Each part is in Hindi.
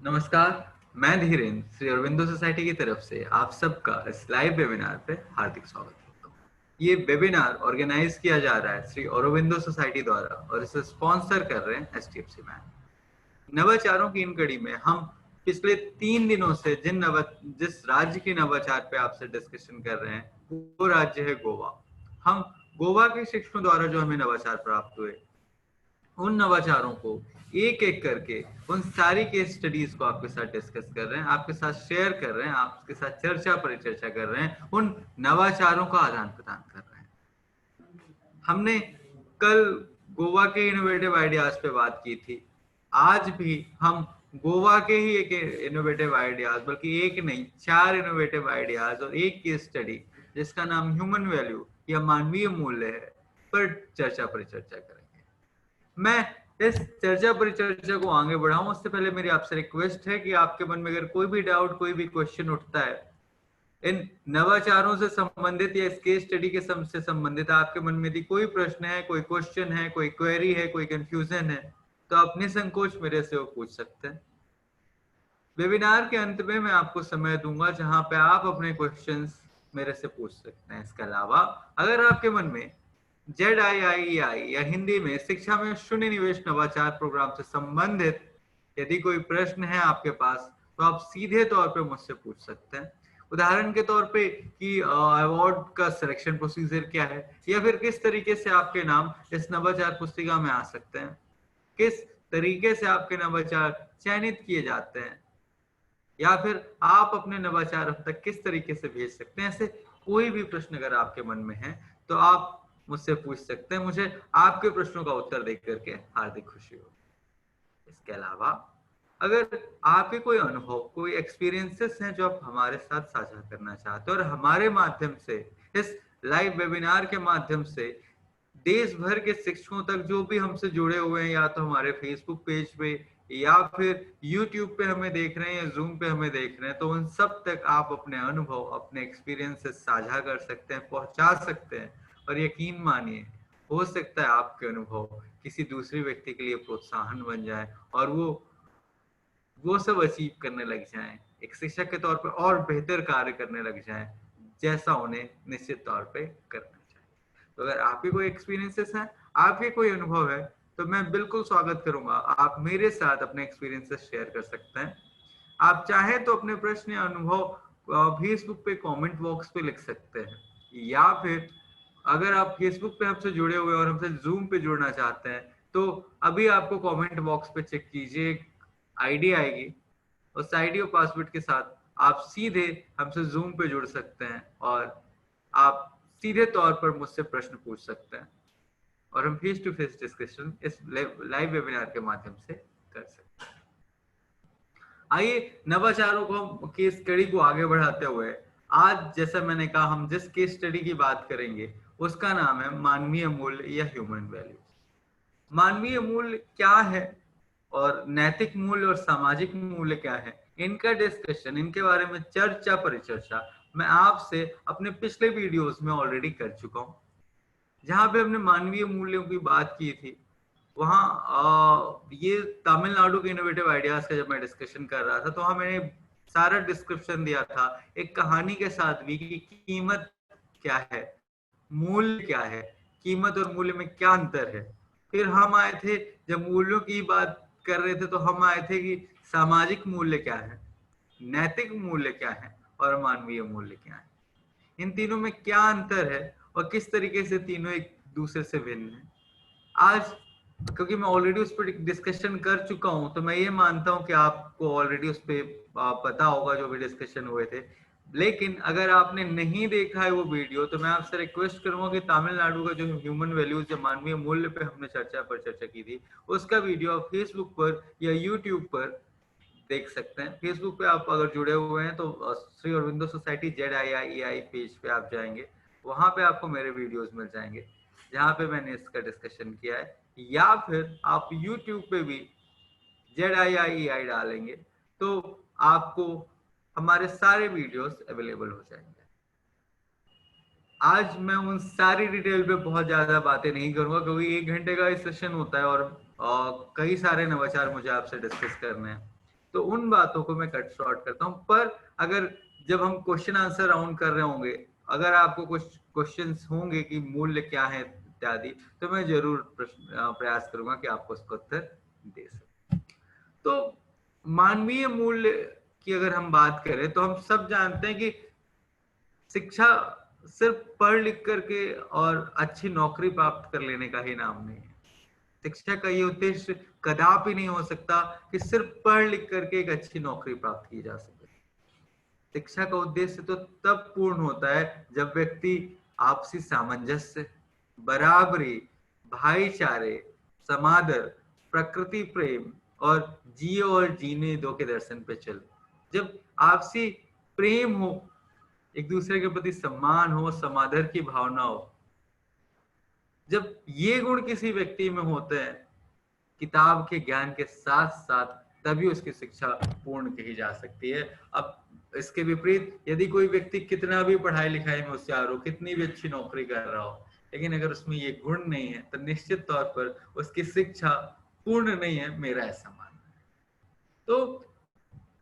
नमस्कार। मैं धीरेन्द्र श्री अरविंदो सोसाइटी की तरफ से आप सबका इस लाइव वेबिनार पे हार्दिक स्वागत करता हूँ। ये वेबिनार ऑर्गेनाइज किया जा रहा है श्री अरविंदो सोसाइटी द्वारा और इसे स्पॉन्सर कर रहे हैं HDFC बैंक। नवाचारों की इन कड़ी में हम पिछले 3 दिनों से जिस राज्य के नवाचार पे आपसे डिस्कशन कर रहे हैं वो राज्य है गोवा। हम गोवा के शिक्षकों द्वारा जो हमें नवाचार प्राप्त हुए उन नवाचारों को एक एक करके उन सारी केस स्टडीज को आपके साथ डिस्कस कर रहे हैं, आपके साथ शेयर कर रहे हैं, आपके साथ चर्चा परिचर्चा कर रहे हैं, उन नवाचारों का आदान प्रदान कर रहे हैं। हमने कल गोवा के इनोवेटिव आइडियाज पे बात की थी। आज भी हम गोवा के ही एक इनोवेटिव आइडियाज, बल्कि एक नहीं 4 इनोवेटिव आइडियाज और एक केस स्टडी जिसका नाम ह्यूमन वैल्यू या मानवीय मूल्य है पर चर्चा परिचर्चा करेंगे। मैं इस चर्चा परिचर्चा को आगे बढ़ाऊं उससे पहले मेरी आपसे रिक्वेस्ट है कि आपके मन में अगर कोई भी डाउट, कोई भी क्वेश्चन उठता है इन नवाचारों से संबंधित या इस केस स्टडी के से संबंधित, आपके मन में यदि कोई प्रश्न है, कोई क्वेश्चन है, कोई क्वेरी है, कोई कंफ्यूजन है, तो आप निसंकोच मेरे से वो पूछ सकते हैं। वेबिनार के अंत में मैं आपको समय दूंगा जहां पे आप अपने क्वेश्चंस मेरे से पूछ सकते हैं। इसके अलावा अगर आपके मन में ZIIEI या हिंदी में शिक्षा में शून्य निवेश नवाचार प्रोग्राम से संबंधित यदि कोई प्रश्न है आपके पास, तो आप सीधे तौर पे मुझसे पूछ सकते हैं। उदाहरण के तौर पे कि अवार्ड का सिलेक्शन प्रोसीजर क्या है, या फिर किस तरीके से आपके नाम इस नवाचार पुस्तिका में आ सकते हैं, किस तरीके से आपके नवाचार चयनित किए जाते हैं, या फिर आप अपने नवाचार अब तक किस तरीके से भेज सकते हैं। ऐसे कोई भी प्रश्न अगर आपके मन में है तो आप मुझसे पूछ सकते हैं। मुझे आपके प्रश्नों का उत्तर देख करके हार्दिक खुशी होगी। इसके अलावा अगर आपके कोई अनुभव, कोई एक्सपीरियंसेस हैं जो आप हमारे साथ साझा करना चाहते हैं और हमारे माध्यम से, इस लाइव वेबिनार के माध्यम से देश भर के शिक्षकों तक जो भी हमसे जुड़े हुए हैं, या तो हमारे फेसबुक पेज पे या फिर यूट्यूब पे हमें देख रहे हैं या जूम पे हमें देख रहे हैं, तो उन सब तक आप अपने अनुभव, अपने एक्सपीरियंसेस साझा कर सकते हैं, पहुंचा सकते हैं। और यकीन मानिए, हो सकता है आपके अनुभव किसी दूसरे व्यक्ति के लिए प्रोत्साहन बन जाए और वो सब अचीव करने लग जाएं, एक शिक्षक के तौर पर और बेहतर कार्य करने लग जाएं जैसा उन्हें निश्चित तौर पे करना चाहिए। तो अगर आपके कोई एक्सपीरियंसेस हैं, आपके कोई अनुभव है, तो मैं बिल्कुल स्वागत करूंगा। आप मेरे साथ अपने एक्सपीरियंसेस शेयर कर सकते हैं। आप चाहे तो अपने प्रश्न या अनुभव फेसबुक पे कमेंट बॉक्स पे लिख सकते हैं, या फिर अगर आप फेसबुक पे हमसे जुड़े हुए और हमसे जूम पे जुड़ना चाहते हैं, तो अभी आपको कमेंट बॉक्स पे चेक कीजिए, आईडी आएगी, उस आईडी और पासवर्ड के साथ आप सीधे हमसे जूम पे जुड़ सकते हैं और आप सीधे तौर पर मुझसे प्रश्न पूछ सकते हैं और हम फेस टू फेस डिस्कशन इस लाइव वेबिनार के माध्यम से कर सकते हैं। आइए नवाचारों को, केस स्टडी को आगे बढ़ाते हुए आज जैसा मैंने कहा, हम जिस केस स्टडी की बात करेंगे उसका नाम है मानवीय मूल्य या ह्यूमन वैल्यूज। मानवीय मूल्य क्या है और नैतिक मूल्य और सामाजिक मूल्य क्या है, इनका डिस्कशन, इनके बारे में चर्चा परिचर्चा मैं आपसे अपने पिछले वीडियोस में ऑलरेडी कर चुका हूं। जहां पे हमने मानवीय मूल्यों की बात की थी, वहां ये तमिलनाडु के इनोवेटिव आइडियाज का जब मैं डिस्कशन कर रहा था, तो वहां मैंने सारा डिस्क्रिप्शन दिया था एक कहानी के साथ भी कि कीमत क्या है, मूल्य क्या है, कीमत और मूल्य में क्या अंतर है। फिर हम आए थे, जब मूल्यों की बात कर रहे थे, तो हम आए थे कि सामाजिक मूल्य क्या है, नैतिक मूल्य क्या है और मानवीय मूल्य क्या है, इन तीनों में क्या अंतर है और किस तरीके से तीनों एक दूसरे से भिन्न है। आज क्योंकि मैं ऑलरेडी उस पर डिस्कशन कर चुका हूं, तो मैं ये मानता हूं कि आपको ऑलरेडी उस पर पता होगा जो भी डिस्कशन हुए थे। लेकिन अगर आपने नहीं देखा है वो वीडियो, तो मैं आपसे रिक्वेस्ट करूंगा कि तमिलनाडु का जो ह्यूमन वैल्यूज या मानवीय मूल्य पे हमने चर्चा की थी, उसका वीडियो आप फेसबुक पर या यूट्यूब पर देख सकते हैं। फेसबुक पे आप अगर जुड़े हुए हैं तो Shri Aurobindo society ZIIEI page पे आप जाएंगे, वहां पे आपको मेरे वीडियोस मिल जाएंगे जहां पे मैंने इसका डिस्कशन किया है। या फिर आप YouTube पे भी ZIIEI डालेंगे तो आपको हमारे सारे वीडियोस अवेलेबल हो जाएंगे। आज मैं उन सारी डिटेल पे बहुत ज्यादा बातें नहीं करूंगा क्योंकि 1 घंटे का सेशन होता है और कई सारे नवाचार मुझे आपसे डिस्कस करने हैं। तो उन बातों को मैं कट शॉर्ट करता हूँ। पर अगर जब हम क्वेश्चन आंसर राउंड कर रहे होंगे, अगर आपको कुछ क्वेश्चंस होंगे कि मूल्य क्या है इत्यादि, तो मैं जरूर प्रयास करूंगा कि आपको उसका उत्तर दे सकूं। तो मानवीय मूल्य की अगर हम बात करें तो हम सब जानते हैं कि शिक्षा सिर्फ पढ़ लिख करके और अच्छी नौकरी प्राप्त कर लेने का ही नाम नहीं है। शिक्षा का ये उद्देश्य कदापि नहीं हो सकता कि सिर्फ पढ़ लिख करके एक अच्छी नौकरी प्राप्त की जा सके। शिक्षा का उद्देश्य तो तब पूर्ण होता है जब व्यक्ति आपसी सामंजस्य, बराबरी, भाईचारे, समादर, प्रकृति प्रेम और जिए और जीने दो के दर्शन पे चले। जब आपसी प्रेम हो, एक दूसरे के प्रति सम्मान हो, समादर की भावना हो, जब ये गुण किसी व्यक्ति में होते हैं किताब के ज्ञान के साथ साथ, तभी उसकी शिक्षा पूर्ण कही जा सकती है। अब इसके विपरीत यदि कोई व्यक्ति कितना भी पढ़ाई लिखाई में होशियार हो, कितनी भी अच्छी नौकरी कर रहा हो, लेकिन अगर उसमें ये गुण नहीं है तो निश्चित तौर पर उसकी शिक्षा पूर्ण नहीं है, मेरा ऐसा मानना है। तो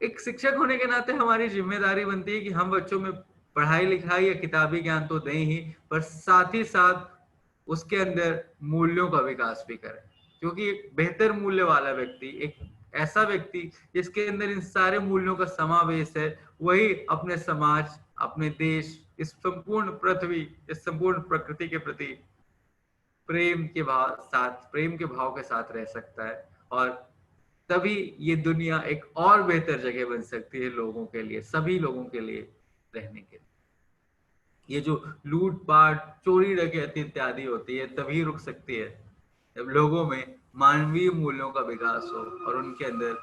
एक शिक्षक होने के नाते हमारी जिम्मेदारी बनती है कि हम बच्चों में पढ़ाई लिखाई या किताबी ज्ञान तो दें ही, पर साथ ही साथ उसके अंदर मूल्यों का विकास भी करें। क्योंकि एक बेहतर मूल्य वाला व्यक्ति, एक ऐसा व्यक्ति जिसके अंदर इन सारे मूल्यों का समावेश है, वही अपने समाज, अपने देश, इस संपूर्ण पृथ्वी, इस संपूर्ण प्रकृति के प्रति प्रेम के भाव के साथ रह सकता है। और तभी ये दुनिया एक और बेहतर जगह बन सकती है लोगों के लिए, सभी लोगों के लिए रहने के लिए। ये जो लूटपाट, चोरी डकैती इत्यादि होती है तभी रुक सकती है जब लोगों में मानवीय मूल्यों का विकास हो और उनके अंदर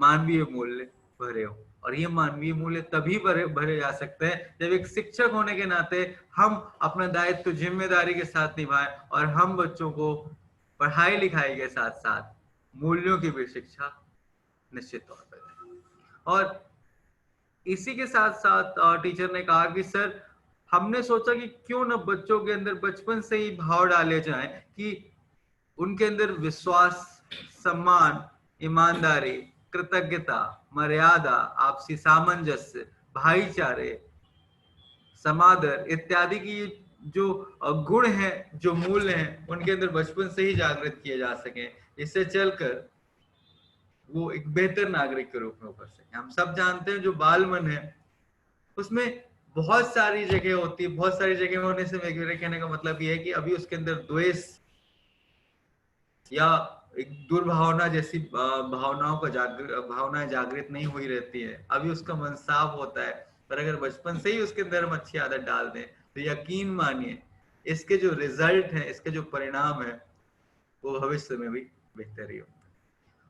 मानवीय मूल्य भरे हो। और ये मानवीय मूल्य तभी भरे भरे जा सकते हैं जब एक शिक्षक होने के नाते हम अपना दायित्व जिम्मेदारी के साथ निभाएं और हम बच्चों को पढ़ाई लिखाई के साथ साथ मूल्यों की भी शिक्षा निश्चित तौर पर दें। और इसी के साथ साथ टीचर ने कहा कि सर, हमने सोचा कि क्यों न बच्चों के अंदर बचपन से ही भाव डाले जाएं कि उनके अंदर विश्वास, सम्मान, ईमानदारी, कृतज्ञता, मर्यादा, आपसी सामंजस्य, भाईचारे, समादर इत्यादि की जो गुण हैं, जो मूल्य हैं, उनके अंदर बचपन से ही जागृत किए जा सके, इससे चलकर वो एक बेहतर नागरिक के रूप में उभर सके। हम सब जानते हैं जो बाल मन है उसमें बहुत सारी जगह होती है। बहुत सारी जगह होने से मेरे कहने का मतलब ये है कि अभी उसके अंदर द्वेष या एक दुर्भावना जैसी भावनाएं जागृत नहीं हुई रहती है। अभी उसका मन साफ होता है, पर अगर बचपन से ही उसके अंदर हम अच्छी आदत डाल दें तो यकीन मानिए इसके जो रिजल्ट है, इसके जो परिणाम है, वो भविष्य में भी बेहतर ही होता है।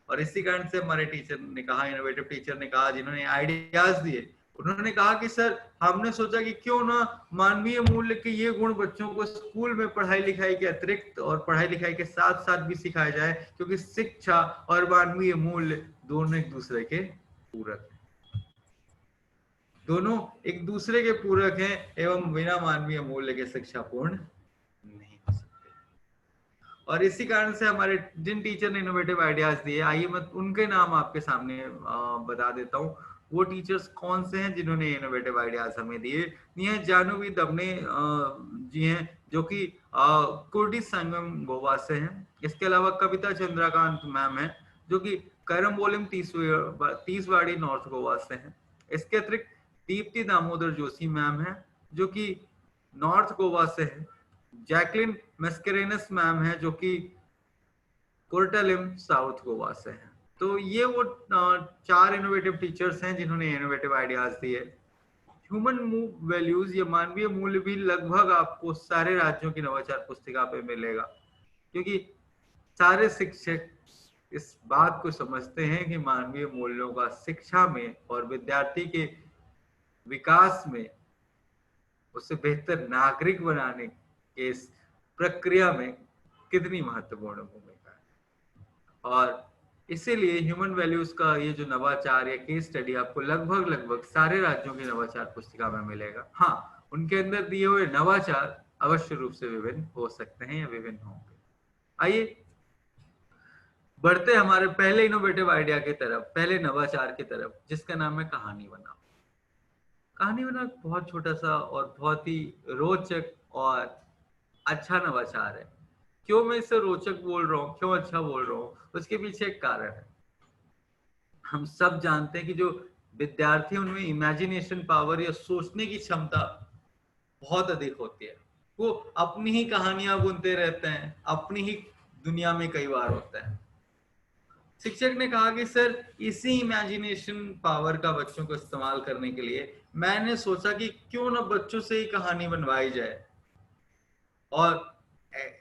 और इसी कारण से हमारे टीचर ने कहा, इनोवेटिव टीचर ने कहा, जिन्होंने आइडियाज दिए, उन्होंने कहा कि सर, हमने सोचा कि क्यों ना मानवीय मूल्य के ये गुण बच्चों को स्कूल में पढ़ाई लिखाई के अतिरिक्त और पढ़ाई लिखाई के साथ साथ भी सिखाया जाए, क्योंकि शिक्षा और मानवीय मूल्य दोनों एक दूसरे के पूरक हैं। दोनों एक दूसरे के पूरक हैं एवं बिना मानवीय मूल्य के शिक्षा पूर्ण नहीं हो सकती। और इसी कारण से हमारे जिन टीचर ने इनोवेटिव आइडियाज दिए, आइए मैं उनके नाम आपके सामने बता देता हूँ। वो टीचर्स कौन से हैं जिन्होंने इनोवेटिव आइडियाज हमें दिए। ये जानवी दबने जी हैं, जो कि कुर्डी संगम गोवा से हैं। इसके अलावा कविता चंद्रकांत मैम है, जो कि करमबोलिम तीसवाड़ी नॉर्थ गोवा से हैं। इसके अतिरिक्त दीप्ति दामोदर जोशी मैम है, जो कि नॉर्थ गोवा से है। जैकलिन मेस्केरेनस मैम है, जो कि कोर्टलिम साउथ गोवा से हैं। तो ये वो 4 इनोवेटिव टीचर्स हैं जिन्होंने इनोवेटिव आइडियाज दिए। ह्यूमन वैल्यूज या मानवीय मूल्य भी लगभग आपको सारे राज्यों की नवाचार पुस्तिका पे मिलेगा, क्योंकि सारे शिक्षक इस बात को समझते हैं कि मानवीय मूल्यों का शिक्षा में और विद्यार्थी के विकास में, उसे बेहतर नागरिक बनाने के इस प्रक्रिया में कितनी महत्वपूर्ण भूमिका है। और इसीलिए ह्यूमन वैल्यूज का ये जो नवाचार या केस स्टडी आपको लगभग सारे राज्यों की नवाचार पुस्तिका में मिलेगा। हाँ, उनके अंदर दिए हुए नवाचार अवश्य रूप से विभिन्न हो सकते हैं या विभिन्न होंगे। आइए बढ़ते हमारे पहले इनोवेटिव आइडिया की तरफ, पहले नवाचार की तरफ, जिसका नाम है कहानी बनाओ। कहानी बनाओ एक बहुत छोटा सा और बहुत ही रोचक और अच्छा नवाचार है। क्यों मैं इसे रोचक बोल रहा हूँ, क्यों अच्छा बोल रहा हूँ, उसके पीछे एक कारण है। हम सब जानते हैं कि जो विद्यार्थी उनमें इमेजिनेशन पावर या सोचने की क्षमता बहुत अधिक होती है। वो अपनी ही कहानियां बुनते रहते हैं, अपनी ही दुनिया में कई बार होते हैं। शिक्षक ने कहा कि सर इसी इमेजिनेशन पावर का बच्चों को इस्तेमाल करने के लिए मैंने सोचा कि क्यों ना बच्चों से ही कहानी बनवाई जाए। और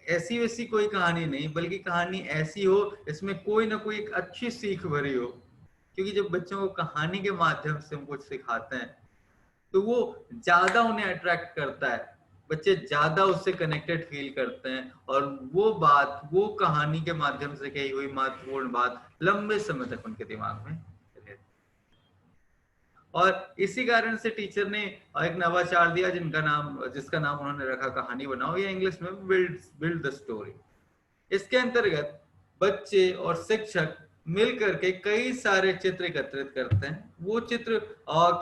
ऐसी वैसी कोई कहानी नहीं, बल्कि कहानी ऐसी हो इसमें कोई ना कोई एक अच्छी सीख भरी हो। क्योंकि जब बच्चों को कहानी के माध्यम से हम कुछ सिखाते हैं तो वो ज्यादा उन्हें अट्रैक्ट करता है, बच्चे ज्यादा उससे कनेक्टेड फील करते हैं, और वो बात, वो कहानी के माध्यम से कही हुई महत्वपूर्ण बात लंबे समय तक उनके दिमाग में रहती है। और इसी कारण से टीचर ने एक नवाचार दिया जिसका नाम उन्होंने रखा कहानी बनाओ, या इंग्लिश में बिल्ड द स्टोरी। इसके अंतर्गत बच्चे और शिक्षक मिलकर के कई सारे चित्र एकत्रित करते हैं। वो चित्र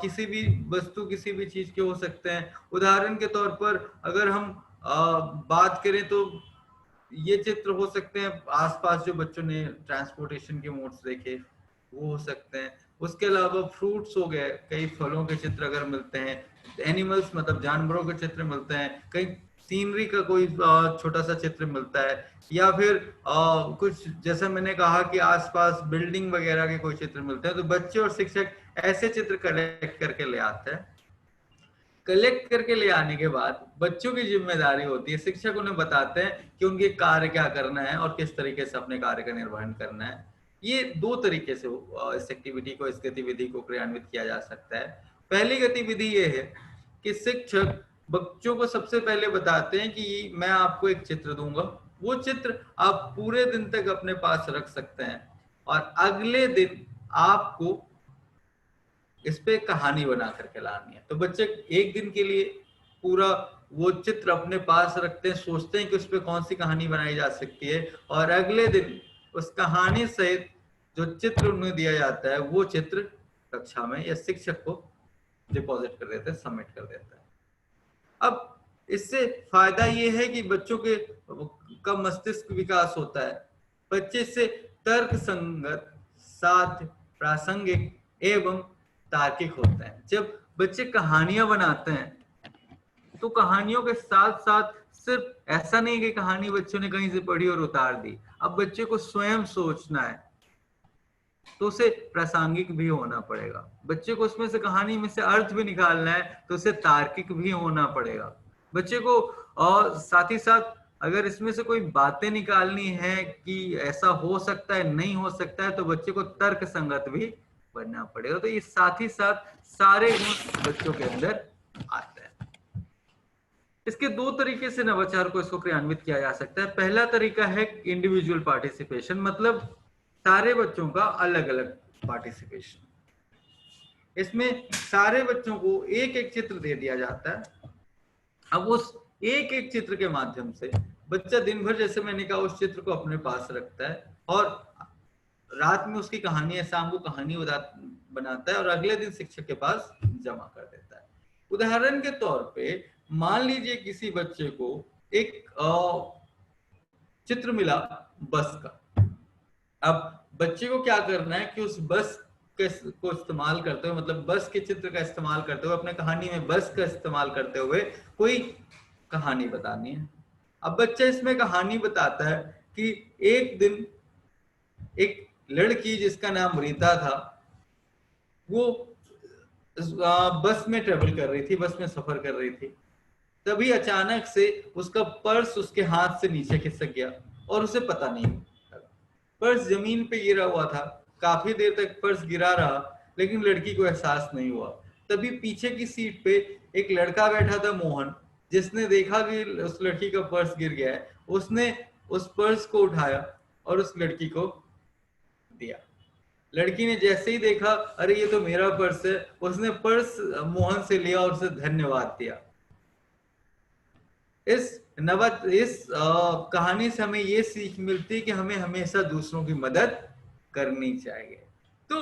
किसी भी वस्तु, किसी भी चीज के हो सकते हैं। उदाहरण के तौर पर अगर हम बात करें तो ये चित्र हो सकते हैं आसपास जो बच्चों ने ट्रांसपोर्टेशन के मोड्स देखे, वो हो सकते हैं। उसके अलावा फ्रूट्स हो गए, कई फलों के चित्र अगर मिलते हैं, एनिमल्स मतलब जानवरों के चित्र मिलते हैं, कई सीनरी का कोई छोटा सा चित्र मिलता है, या फिर कुछ जैसे मैंने कहा कि आसपास बिल्डिंग वगैरह के कोई चित्र मिलते हैं, तो बच्चे और शिक्षक ऐसे चित्र कलेक्ट करके ले आते हैं। कलेक्ट करके ले आने के बाद बच्चों की जिम्मेदारी होती है, शिक्षक उन्हें बताते हैं कि उनके कार्य क्या करना है और किस तरीके से अपने कार्य का निर्वहन करना है। ये दो तरीके से इस एक्टिविटी को, इस गतिविधि को क्रियान्वित किया जा सकता है। पहली गतिविधि ये है कि शिक्षक बच्चों को सबसे पहले बताते हैं कि मैं आपको एक चित्र दूंगा, वो चित्र आप पूरे दिन तक अपने पास रख सकते हैं, और अगले दिन आपको इस पे कहानी बना करके लानी है। तो बच्चे एक दिन के लिए पूरा वो चित्र अपने पास रखते हैं, सोचते हैं कि उस पे कौन सी कहानी बनाई जा सकती है, और अगले दिन उस कहानी सहित जो चित्र उन्हें दिया जाता है वो चित्र कक्षा में या शिक्षक को डिपॉजिट कर देते हैं, सबमिट कर देता है। अब इससे फायदा ये है कि बच्चों के का मस्तिष्क विकास होता है। बच्चे इससे तर्क संगत, साथ प्रासंगिक एवं तार्किक होते हैं। जब बच्चे कहानियां बनाते हैं तो कहानियों के साथ साथ सिर्फ ऐसा नहीं कि कहानी बच्चों ने कहीं से पढ़ी और उतार दी, अब बच्चे को स्वयं सोचना है, तो उसे प्रासंगिक भी होना पड़ेगा। बच्चे को उसमें से, कहानी में से अर्थ भी निकालना है तो उसे तार्किक भी होना पड़ेगा बच्चे को। और साथ ही साथ अगर इसमें से कोई बातें निकालनी है कि ऐसा हो सकता है, नहीं हो सकता है, तो बच्चे को तर्क संगत भी बनना पड़ेगा। तो ये साथ ही साथ सारे गुण बच्चों के अंदर आते हैं। इसके दो तरीके से नवाचार को इसको क्रियान्वित किया जा सकता है। पहला तरीका है इंडिविजुअल पार्टिसिपेशन, मतलब सारे बच्चों का अलग अलग पार्टिसिपेशन। इसमें सारे बच्चों को एक एक चित्र दे दिया जाता है। अब उस एक एक चित्र के माध्यम से बच्चा दिन भर, जैसे मैंने कहा, उस चित्र को अपने पास रखता है, और रात में उसकी कहानी है, शाम को कहानी बनाता है, और अगले दिन शिक्षक के पास जमा कर देता है। उदाहरण के तौर पे मान लीजिए किसी बच्चे को एक चित्र मिला बस का। अब बच्चे को क्या करना है कि उस बस को इस्तेमाल करते हुए, मतलब बस के चित्र का इस्तेमाल करते हुए, अपने कहानी में बस का इस्तेमाल करते हुए कोई कहानी बतानी है। अब बच्चा इसमें कहानी बताता है कि एक दिन एक लड़की जिसका नाम रीता था, वो बस में ट्रेवल कर रही थी, बस में सफर कर रही थी। तभी अचानक से उसका पर्स उसके हाथ से नीचे खिसक गया और उसे पता नहीं लगा। पर्स जमीन पे गिरा हुआ था, काफी देर तक पर्स गिरा रहा, लेकिन लड़की को एहसास नहीं हुआ। तभी पीछे की सीट पे एक लड़का बैठा था, मोहन, जिसने देखा कि उस लड़की का पर्स गिर गया है। उसने उस पर्स को उठाया और उस लड़की को दिया। लड़की ने जैसे ही देखा, अरे ये तो मेरा पर्स है, उसने पर्स मोहन से लिया और उसे धन्यवाद दिया। इस कहानी से हमें ये सीख मिलती है कि हमें हमेशा दूसरों की मदद करनी चाहिए। तो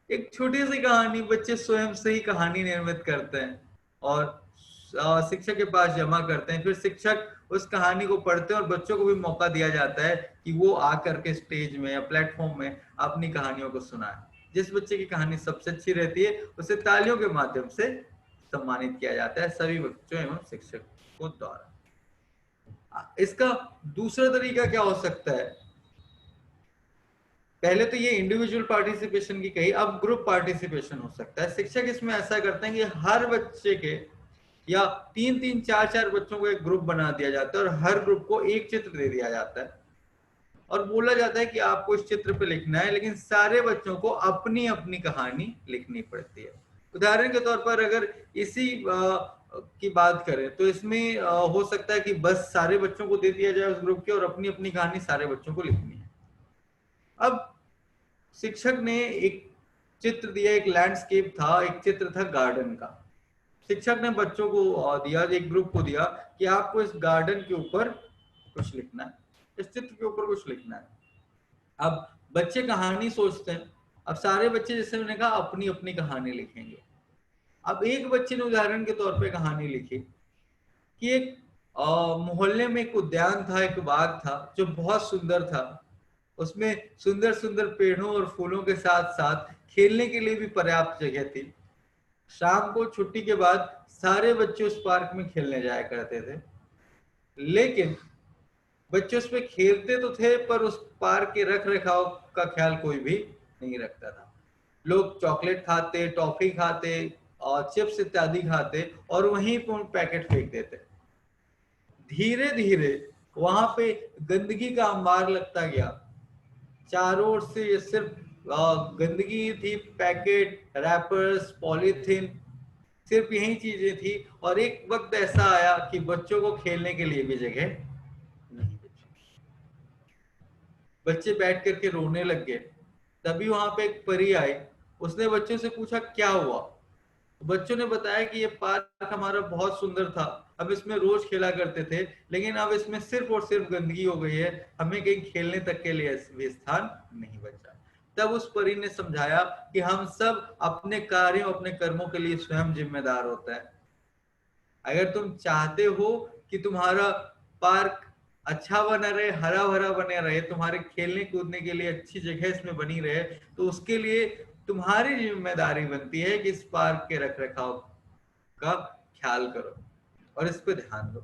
एक छोटी सी कहानी, बच्चे स्वयं से ही कहानी निर्मित करते हैं और शिक्षक के पास जमा करते हैं। फिर शिक्षक उस कहानी को पढ़ते हैं और बच्चों को भी मौका दिया जाता है कि वो आकर के स्टेज में या प्लेटफॉर्म में अपनी कहानियों को सुनाए। जिस बच्चे की कहानी सबसे अच्छी रहती है उसे तालियों के माध्यम से सम्मानित किया जाता है सभी बच्चों एवं शिक्षकों द्वारा। इसका दूसरा तरीका क्या हो सकता है? पहले तो ये इंडिविजुअल पार्टिसिपेशन की कही, अब ग्रुप पार्टिसिपेशन हो सकता है। शिक्षक इसमें ऐसा करते हैं कि हर बच्चे के या 3-3, 4-4 बच्चों को एक ग्रुप बना दिया जाता है और हर ग्रुप को एक चित्र दे दिया जाता है और बोला जाता है कि आपको इस चित्र पे लिखना है, लेकिन सारे बच्चों को अपनी अपनी कहानी लिखनी पड़ती है। उदाहरण के तौर पर अगर इसी की बात करें तो इसमें हो सकता है कि बस सारे बच्चों को दे दिया जाए उस ग्रुप के और अपनी अपनी कहानी सारे बच्चों को लिखनी है। अब शिक्षक ने एक चित्र दिया, एक लैंडस्केप था, एक चित्र था गार्डन का। शिक्षक ने बच्चों को दिया, एक ग्रुप को दिया कि आपको इस गार्डन के ऊपर कुछ लिखना है, इस चित्र के ऊपर कुछ लिखना है। अब बच्चे कहानी सोचते हैं। अब सारे बच्चे, जैसे मैंने कहा, अपनी अपनी कहानी लिखेंगे। अब एक बच्चे ने उदाहरण के तौर पे कहानी लिखी कि एक मोहल्ले में एक उद्यान था, एक बाग था जो बहुत सुंदर था। उसमें सुंदर सुंदर पेड़ों और फूलों के साथ साथ खेलने के लिए भी पर्याप्त जगह थी। शाम को छुट्टी के बाद सारे बच्चे उस पार्क में खेलने जाया करते थे, लेकिन बच्चे उसमें खेलते तो थे पर उस पार्क के रख रखाव का ख्याल कोई भी नहीं रखता था। लोग चॉकलेट खाते, टॉफी खाते और चिप्स इत्यादि खाते और वहीं पर पैकेट फेंक देते। धीरे धीरे वहां पे गंदगी का अंबार लगता गया। चारों ओर से सिर्फ गंदगी थी, पैकेट, रैपर्स, पॉलीथीन, सिर्फ यही चीजें थी। और एक वक्त ऐसा आया कि बच्चों को खेलने के लिए भी जगह नहीं बची। बच्चे बैठ करके रोने लग गए। तभी वहां पे एक परी आई। उसने बच्चों से पूछा क्या हुआ। बच्चों ने बताया कि ये पार्क हमारा बहुत सुंदर था, अब इसमें रोज खेला करते थे, लेकिन अब इसमें सिर्फ और सिर्फ गंदगी हो गई है, हमें कहीं खेलने तक के लिए भी स्थान नहीं बचा। तब उस परी ने समझाया कि हम सब अपने कार्यों, अपने कर्मों के लिए स्वयं जिम्मेदार होता है। अगर तुम चाहते हो कि तुम्हारा पार्क अच्छा बना रहे, हरा भरा बने रहे, तुम्हारे खेलने कूदने के लिए अच्छी जगह इसमें बनी रहे, तो उसके लिए तुम्हारी जिम्मेदारी बनती है कि इस पार्क के रख रखाव का ख्याल करो और इस पे ध्यान दो।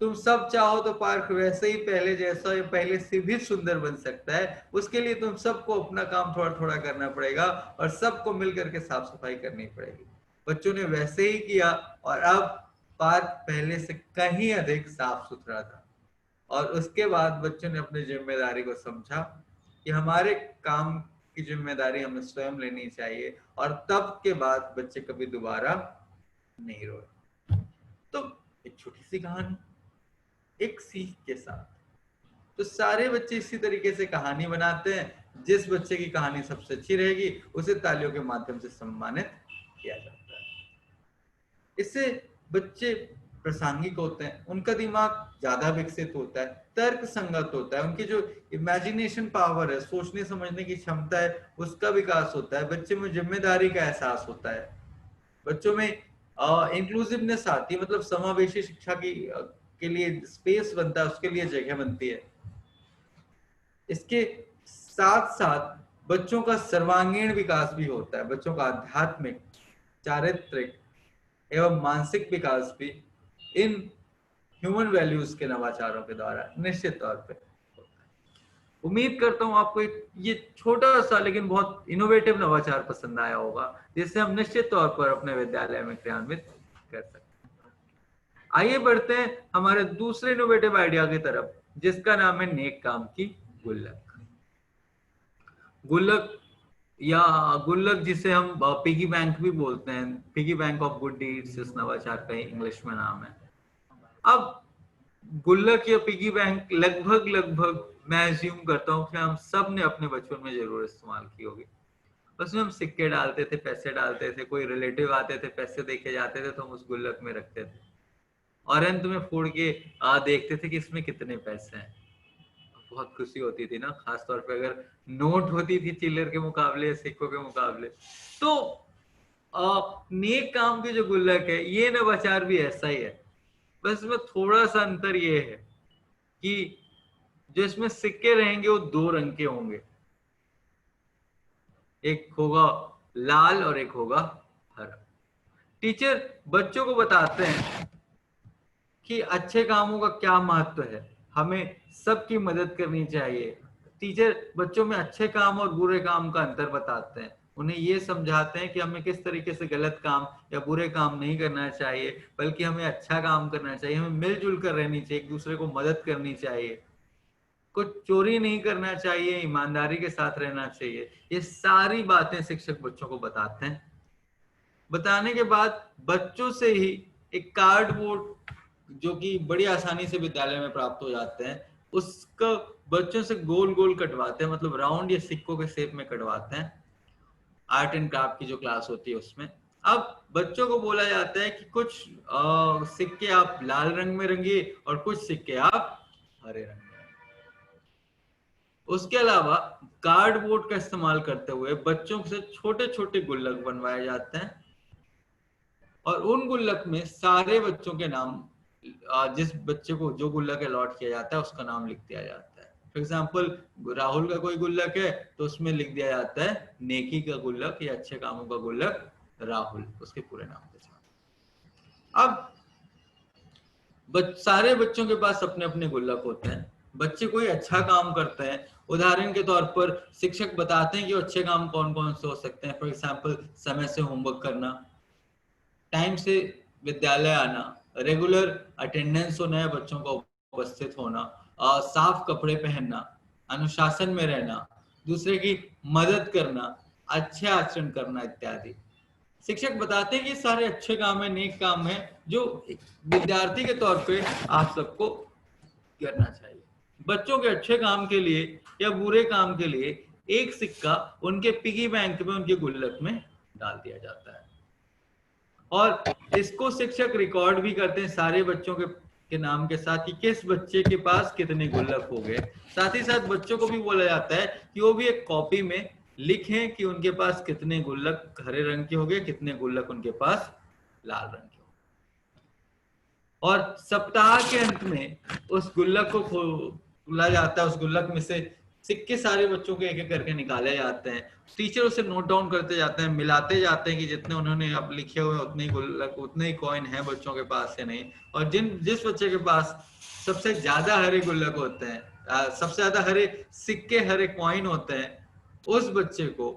तुम सब चाहो तो पार्क वैसे ही पहले जैसा या पहले से भी सुंदर बन सकता है। उसके लिए तुम सबको अपना काम थोड़ा थोड़ा करना पड़ेगा और सबको मिलकर के साफ सफाई करनी पड़ेगी। बच्चों ने वैसे ही किया और अब पार्क पहले से कहीं अधिक साफ सुथरा था। और उसके बाद बच्चों ने अपनी जिम्मेदारी को समझा कि हमारे काम की जिम्मेदारी हमें स्वयं लेनी चाहिए, और तब के बाद बच्चे कभी दोबारा नहीं रोए। तो एक छोटी सी कहानी, एक सीख के साथ। तो सारे बच्चे इसी तरीके से कहानी बनाते हैं। जिस बच्चे की कहानी सबसे अच्छी रहेगी उसे तालियों के माध्यम से सम्मानित किया जाता है। इससे बच्चे प्रासंगिक होते हैं, उनका दिमाग ज्यादा विकसित होता है, तर्क संगत होता है, उनकी जो इमेजिनेशन पावर है, सोचने समझने की क्षमता है, उसका विकास होता है। बच्चे में जिम्मेदारी का एहसास होता है। बच्चों में इंक्लूसिवनेस आती है, मतलब समावेशी शिक्षा की के लिए स्पेस बनता है, उसके लिए जगह बनती है। इसके साथ साथ बच्चों का सर्वांगीण विकास भी होता है। बच्चों का आध्यात्मिक, चारित्रिक एवं मानसिक विकास भी इन ह्यूमन वैल्यूज के नवाचारों के द्वारा निश्चित तौर पे। उम्मीद करता हूँ आपको ये छोटा सा लेकिन बहुत इनोवेटिव नवाचार पसंद आया होगा, जिससे हम निश्चित तौर पर अपने विद्यालय में क्रियान्वित कर सकते हैं। आइए बढ़ते हैं हमारे दूसरे इनोवेटिव आइडिया की तरफ, जिसका नाम है नेक काम की गुल्लक। गुल्लक या गुल्लक जिसे हम पिगी बैंक भी बोलते हैं, piggy bank of good deeds इस नवाचार का इंग्लिश में नाम है। अब गुल्लक या पिगी बैंक लगभग लगभग मैं अज्यूम करता हूँ कि हम सब ने अपने बचपन में जरूर इस्तेमाल की होगी। उसमें हम सिक्के डालते थे, पैसे डालते थे, कोई रिलेटिव आते थे, पैसे देके जाते थे तो हम उस गुल्लक में रखते थे। और अंत में फोड़ के देखते थे कि इसमें कितने पैसे हैं। बहुत खुशी होती थी ना, खासतौर पे अगर नोट होती थी चिल्लर के मुकाबले, सिक्कों के मुकाबले। तो नेक काम की जो गुल्लक है, ये नवाचार भी ऐसा ही है, बस इसमें थोड़ा सा अंतर ये है कि जो इसमें सिक्के रहेंगे वो 2 रंग के होंगे, एक होगा लाल और एक होगा हरा। टीचर बच्चों को बताते हैं कि अच्छे कामों का क्या महत्व है, हमें सबकी मदद करनी चाहिए। टीचर बच्चों में अच्छे काम और बुरे काम का अंतर बताते हैं, उन्हें ये समझाते हैं कि हमें किस तरीके से गलत काम या बुरे काम नहीं करना चाहिए, बल्कि हमें अच्छा काम करना चाहिए, हमें मिलजुल कर रहनी चाहिए, एक दूसरे को मदद करनी चाहिए, कुछ चोरी नहीं करना चाहिए, ईमानदारी के साथ रहना चाहिए। ये सारी बातें शिक्षक बच्चों को बताते हैं। बताने के बाद बच्चों से ही एक कार्डबोर्ड, जो कि बड़ी आसानी से विद्यालय में प्राप्त हो जाते हैं, उसको बच्चों से गोल गोल कटवाते हैं, मतलब राउंड या सिक्कों के शेप में कटवाते हैं, आर्ट एंड क्राफ्ट की जो क्लास होती है उसमें। अब बच्चों को बोला जाता है कि कुछ सिक्के आप लाल रंग में रंगिए और कुछ सिक्के आप हरे रंग में। उसके अलावा कार्डबोर्ड का इस्तेमाल करते हुए बच्चों से छोटे छोटे गुल्लक बनवाए जाते हैं, और उन गुल्लक में सारे बच्चों के नाम, जिस बच्चे को जो गुल्लक अलॉट किया जाता है उसका नाम लिख दिया जाता है। फॉर एग्जाम्पल, राहुल का कोई गुल्लक है तो उसमें लिख दिया जाता है नेकी का गुल्लक या अच्छे कामों का गुल्लक राहुल, उसके पूरे नाम के साथ। अब सारे बच्चों के पास अपने अपने गुल्लक होते हैं। बच्चे कोई अच्छा काम करते हैं, उदाहरण के तौर पर शिक्षक बताते हैं कि अच्छे काम कौन कौन से हो सकते हैं। फॉर एग्जाम्पल, समय से होमवर्क करना, टाइम से विद्यालय आना, रेगुलर अटेंडेंस होना है बच्चों का उपस्थित होना, साफ कपड़े पहनना, अनुशासन में रहना, दूसरे की मदद करना, अच्छे आचरण करना इत्यादि। शिक्षक बताते हैं कि सारे अच्छे काम है, नेक काम है, जो विद्यार्थी के तौर पे आप सबको करना चाहिए। बच्चों के अच्छे काम के लिए या बुरे काम के लिए एक सिक्का उनके पिगी बैंक में, उनके गुल्लक में डाल दिया जाता है, और इसको शिक्षक रिकॉर्ड भी करते हैं सारे बच्चों के नाम के साथ कि किस बच्चे के पास कितने गुल्लक हो गए। साथ ही साथ बच्चों को भी बोला जाता है कि वो भी एक कॉपी में लिखें कि उनके पास कितने गुल्लक हरे रंग के हो गए, कितने गुल्लक उनके पास लाल रंग के हो गए। और सप्ताह के अंत में उस गुल्लक को खोला जाता है, उस गुल्लक में से सिक्के सारे बच्चों के एक एक करके निकाले जाते हैं। टीचर उसे नोट डाउन करते जाते हैं, मिलाते जाते हैं कि जितने उन्होंने अब लिखे हुए उतने ही गुल्लक, उतने ही कॉइन है बच्चों के पास या नहीं। और जिस बच्चे के पास सबसे ज्यादा हरे गुल्लक होते हैं, सबसे ज्यादा हरे सिक्के, हरे कॉइन होते हैं, उस बच्चे को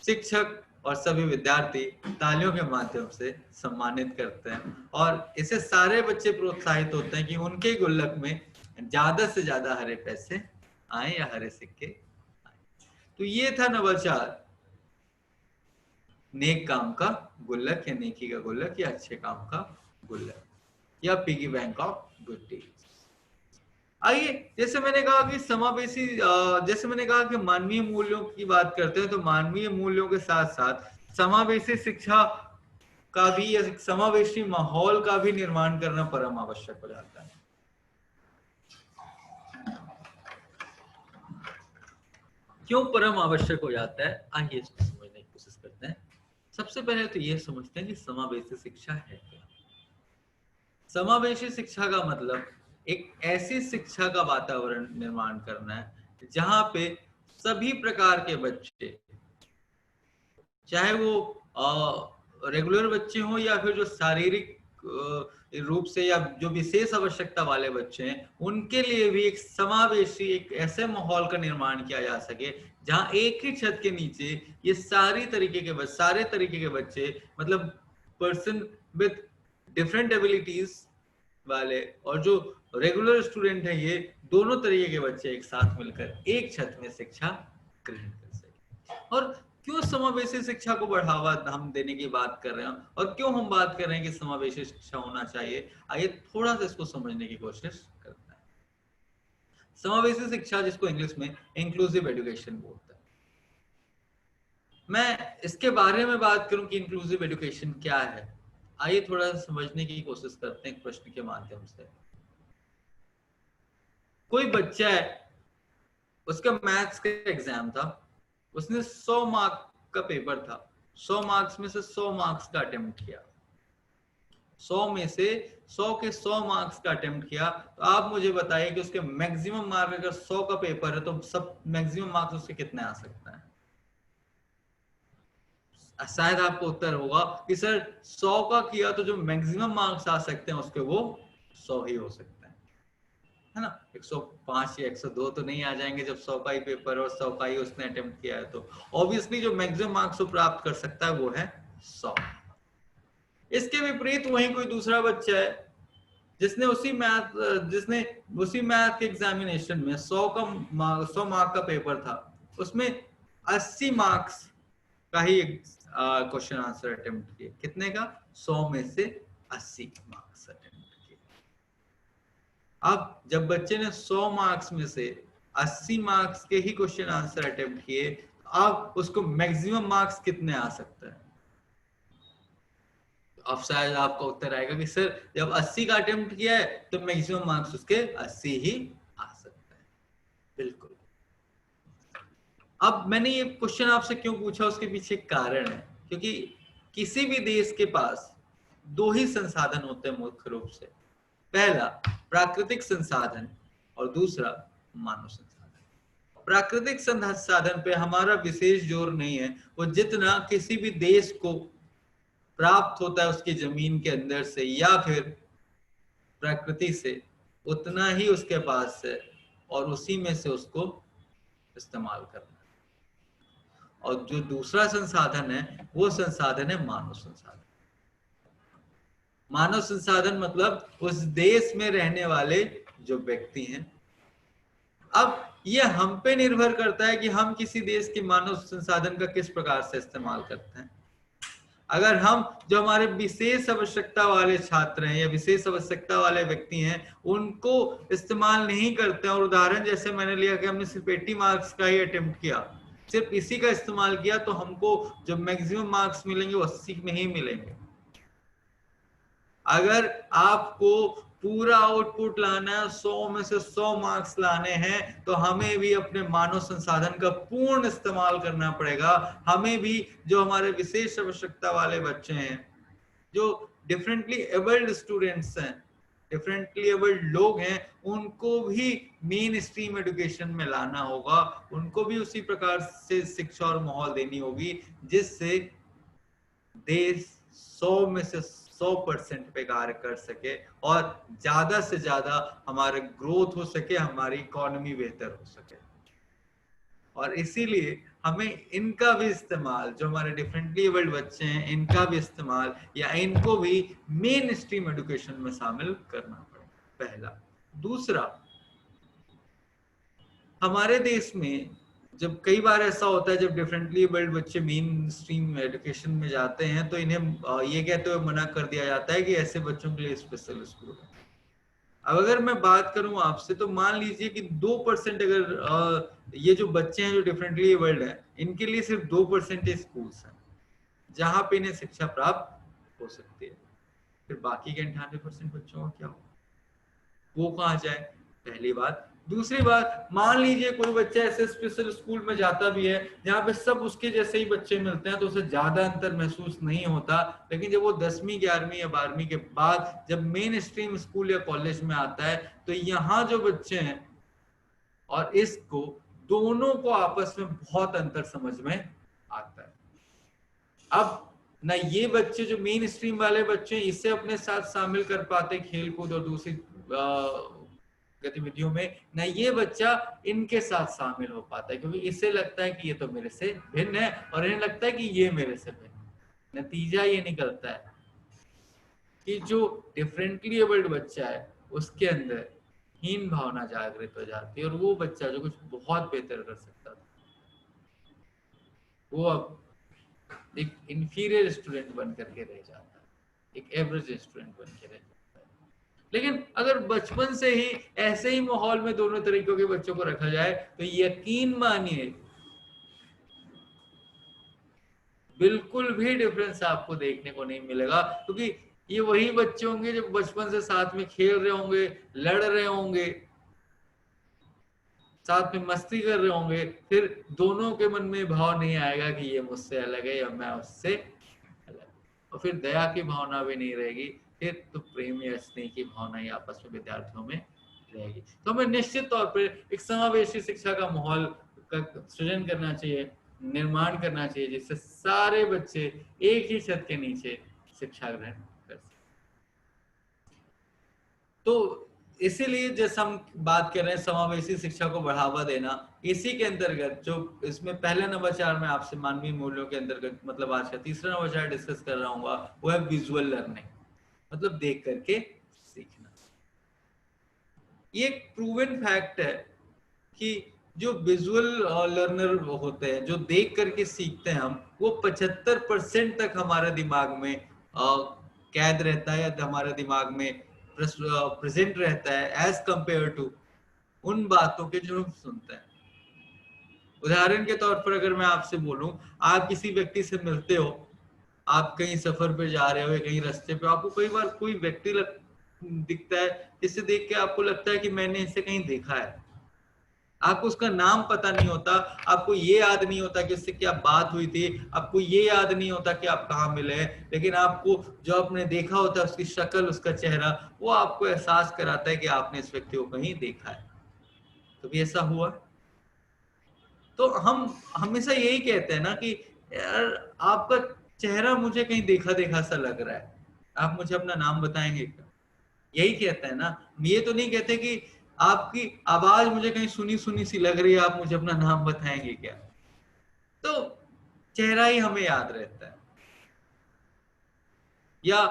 शिक्षक और सभी विद्यार्थी तालियों के माध्यम से सम्मानित करते हैं, और इससे सारे बच्चे प्रोत्साहित होते हैं कि उनके गुल्लक में ज्यादा से ज्यादा हरे पैसे आए या हरे सिक्के आए। तो ये था नवाचार, नेक काम का गुल्लक या नेकी का गुल्लक या अच्छे काम का गुल्लक या piggy bank of good deeds. आइए, जैसे मैंने कहा कि समावेशी, जैसे मैंने कहा कि मानवीय मूल्यों की बात करते हैं, तो मानवीय मूल्यों के साथ साथ समावेशी शिक्षा का भी या समावेशी माहौल का भी निर्माण करना परम आवश्यक हो जाता है। क्यों परम आवश्यक हो जाता है, आइए इसको समझने की कोशिश करते हैं। सबसे पहले तो ये समझते हैं कि समावेशी शिक्षा है क्या। समावेशी शिक्षा का मतलब एक ऐसी शिक्षा का वातावरण निर्माण करना है जहां पे सभी प्रकार के बच्चे, चाहे वो रेगुलर बच्चे हों या फिर जो शारीरिक रूप से या जो विशेष आवश्यकता वाले बच्चे हैं, उनके लिए भी एक समावेशी, एक ऐसे माहौल का निर्माण किया जा सके जहां एक ही छत के नीचे ये सारे तरीके के बच्चे, मतलब पर्सन विद डिफरेंट एबिलिटीज वाले और जो रेगुलर स्टूडेंट है, ये दोनों तरीके के बच्चे एक साथ मिलकर एक छत में शिक्षा ग्रहण कर सके। और क्यों समावेशी शिक्षा को बढ़ावा हम देने की बात कर रहे हैं, और क्यों हम बात कर रहे हैं कि समावेशी शिक्षा होना चाहिए, आइए थोड़ा सा इसको समझने की कोशिश करते हैं। समावेशी शिक्षा, जिसको इंग्लिश में इंक्लूसिव एजुकेशन बोलते हैं, मैं इसके बारे में बात करूं कि इंक्लूसिव एजुकेशन क्या है, आइए थोड़ा सा समझने की कोशिश करते हैं एक प्रश्न के माध्यम से। कोई बच्चा है, उसका मैथ्स का एग्जाम था, उसने 100 मार्क का पेपर था, 100 मार्क्स में से 100 मार्क्स का अटेम्प्ट किया, 100 में से 100 के 100 मार्क्स का अटेम्प्ट किया। तो आप मुझे बताइए कि उसके मैक्सिमम मार्क, अगर 100 का पेपर है तो सब मैक्सिमम मार्क्स उसके कितने आ सकते हैं? शायद आपको उत्तर होगा कि सर 100 का किया तो जो मैक्सिमम मार्क्स आ सकते हैं उसके वो 100 ही हो सकते हैं, है ना। 105 या 102 तो नहीं आ जाएंगे जब 100 का ही पेपर और 100 का ही उसने अटेम्प्ट किया है। तो ऑब्वियसली जो मैक्सिमम मार्क्स वो प्राप्त कर सकता है वो है 100। इसके विपरीत वहीं कोई दूसरा बच्चा है जिसने उसी मैथ के एग्जामिनेशन में 100 मार्क का पेपर था, उसमें 80 मार्क्स का ही क्वेश्चन आंसर अटेम्प्ट किए। कितने का? 100 में से 80 मार्क्स अटेम्प्ट किए। अब जब बच्चे ने 100 मार्क्स में से 80 मार्क्स के ही क्वेश्चन आंसर अटेम्प्ट किए, अब उसको मैक्सिमम मार्क्स कितने आ सकते हैं? अब शायद आपका उत्तर आएगा कि सर जब 80 का अटेम्प्ट किया है तो मैक्सिमम मार्क्स उसके 80 ही आ सकते हैं। बिल्कुल। अब मैंने ये क्वेश्चन आपसे क्यों पूछा, उसके पीछे एक कारण है, क्योंकि किसी भी देश के पास दो ही संसाधन होते हैं मुख्य रूप से। पहला प्राकृतिक संसाधन और दूसरा मानव संसाधन। प्राकृतिक संसाधन पे हमारा विशेष जोर नहीं है, वो जितना किसी भी देश को प्राप्त होता है उसकी जमीन के अंदर से या फिर प्रकृति से, उतना ही उसके पास है और उसी में से उसको इस्तेमाल करना है। और जो दूसरा संसाधन है वो संसाधन है मानव संसाधन। मानव संसाधन मतलब उस देश में रहने वाले जो व्यक्ति हैं। अब ये हम पे निर्भर करता है कि हम किसी देश के मानव संसाधन का किस प्रकार से इस्तेमाल करते हैं। अगर हम जो हमारे विशेष आवश्यकता वाले छात्र हैं या विशेष आवश्यकता वाले व्यक्ति हैं उनको इस्तेमाल नहीं करते हैं, और उदाहरण जैसे मैंने लिया कि हमने सिर्फ 80 मार्क्स का ही अटेम्प्ट किया, सिर्फ इसी का इस्तेमाल किया, तो हमको जो मैक्सिमम मार्क्स मिलेंगे वो 80 में ही मिलेंगे। अगर आपको पूरा आउटपुट लाना है, 100 में से 100 मार्क्स लाने हैं, तो हमें भी अपने मानव संसाधन का पूर्ण इस्तेमाल करना पड़ेगा। हमें भी जो हमारे विशेष आवश्यकता वाले बच्चे हैं, जो डिफरेंटली एबल्ड स्टूडेंट्स हैं, डिफरेंटली एबल्ड लोग हैं, उनको भी मेन स्ट्रीम एजुकेशन में लाना होगा। उनको भी उसी प्रकार से शिक्षा और माहौल देनी होगी जिससे देश 100 में से 100% पे कार्य कर सके और ज्यादा से ज्यादा हमारे ग्रोथ हो सके, हमारी इकोनॉमी बेहतर हो सके। और इसीलिए हमें इनका भी इस्तेमाल, जो हमारे डिफरेंटली एबल्ड बच्चे हैं इनका भी इस्तेमाल या इनको भी मेन स्ट्रीम एजुकेशन में शामिल करना पड़ेगा, पहला। दूसरा, हमारे देश में जब कई बार ऐसा होता है जब डिफरेंटली एबल्ड बच्चे मेन स्ट्रीम एजुकेशन में जाते हैं तो इन्हें ये कहते हुए मना कर दिया जाता है कि ऐसे बच्चों के लिए स्पेशल स्कूल है। अब अगर मैं बात करूं आपसे तो मान लीजिए कि 2% अगर ये जो बच्चे हैं जो डिफरेंटली एबल्ड है इनके लिए सिर्फ 2% स्कूल्स हैं जहां पे इन्हें शिक्षा प्राप्त हो सकती है, फिर बाकी के 98% बच्चों का क्या हो, वो कहाँ जाए? पहली बात। दूसरी बात, मान लीजिए कोई बच्चा ऐसे स्पेशल स्कूल में जाता भी है जहाँ पे सब उसके जैसे ही बच्चे मिलते हैं तो उसे ज्यादा अंतर महसूस नहीं होता, लेकिन जब वो 10वीं 11वीं या 12वीं के बाद जब मेन स्ट्रीम स्कूल या कॉलेज में आता है तो यहाँ जो बच्चे हैं और इसको दोनों को आपस में बहुत अंतर समझ में आता है। अब ना ये बच्चे जो मेन स्ट्रीम वाले बच्चे इसे अपने साथ शामिल कर पाते खेल कूद और दूसरी गतिविधियों में, ना ये बच्चा इनके साथ शामिल हो पाता है, क्योंकि इसे लगता है कि ये तो मेरे से भिन्न है और इन्हें लगता है कि ये मेरे से भिन्न है। नतीजा ये निकलता है कि जो डिफरेंटली एबल्ड बच्चा है उसके अंदर हीन भावना जागृत हो जाती है और वो बच्चा जो कुछ बहुत बेहतर कर सकता था वो अब एक इंफीरियर स्टूडेंट बन करके रह जाता है, एक एवरेज स्टूडेंट बन के रह जाता है। लेकिन अगर बचपन से ही ऐसे ही माहौल में दोनों तरीकों के बच्चों को रखा जाए तो यकीन मानिए बिल्कुल भी डिफरेंस आपको देखने को नहीं मिलेगा, क्योंकि ये वही बच्चे होंगे जो बचपन से साथ में खेल रहे होंगे, लड़ रहे होंगे, साथ में मस्ती कर रहे होंगे, फिर दोनों के मन में भाव नहीं आएगा कि ये मुझसे अलग है या मैं उससे अलग, और फिर दया की भावना भी नहीं रहेगी, फिर तो प्रेम या स्नेह की भावना ही आपस में विद्यार्थियों में रहेगी। तो हमें निश्चित तौर पर एक समावेशी शिक्षा का माहौल का सृजन करना चाहिए, निर्माण करना चाहिए, जिससे सारे बच्चे एक ही छत के नीचे शिक्षा ग्रहण कर सकें। तो इसीलिए जैसे हम बात कर रहे हैं समावेशी शिक्षा को बढ़ावा देना, इसी के अंतर्गत जो इसमें पहला नवाचार में आपसे मानवीय मूल्यों के अंतर्गत मतलब आज का तीसरा नवाचार डिस्कस कर रहा हूँ वो है विजुअल लर्निंग, मतलब देख करके सीखना। ये एक प्रूवन फैक्ट है कि जो विजुअल लर्नर होते हैं, जो देख करके सीखते हैं हम, वो 75% तक हमारे दिमाग में कैद रहता है या हमारे दिमाग में प्रेजेंट रहता है एज कंपेयर टू उन बातों के जो हम सुनते हैं। उदाहरण के तौर पर अगर मैं आपसे बोलूं, आप किसी व्यक्ति से मिलते हो, आप कहीं सफर पे जा रहे हो, कहीं रास्ते पे आपको कई बार कोई व्यक्ति दिखता है जिसे देख के आपको लगता है कि मैंने इसे कहीं देखा है, आपको उसका नाम पता नहीं होता, आपको ये याद नहीं होता कि उससे क्या बात हुई थी, आपको ये याद नहीं होता कि आप कहाँ मिले, लेकिन आपको जो आपने देखा होता है उसकी शक्ल, उसका चेहरा, वो आपको एहसास कराता है कि आपने इस व्यक्ति को कहीं देखा है। कभी ऐसा हुआ? तो हम हमेशा यही कहते हैं ना कि यार आपका चेहरा मुझे कहीं देखा देखा सा लग रहा है, आप मुझे अपना नाम बताएंगे क्या? यही कहते हैं ना, ये तो नहीं कहते कि आपकी आवाज मुझे कहीं सुनी सुनी सी लग रही है, आप मुझे अपना नाम बताएंगे क्या? तो चेहरा ही हमें याद रहता है। या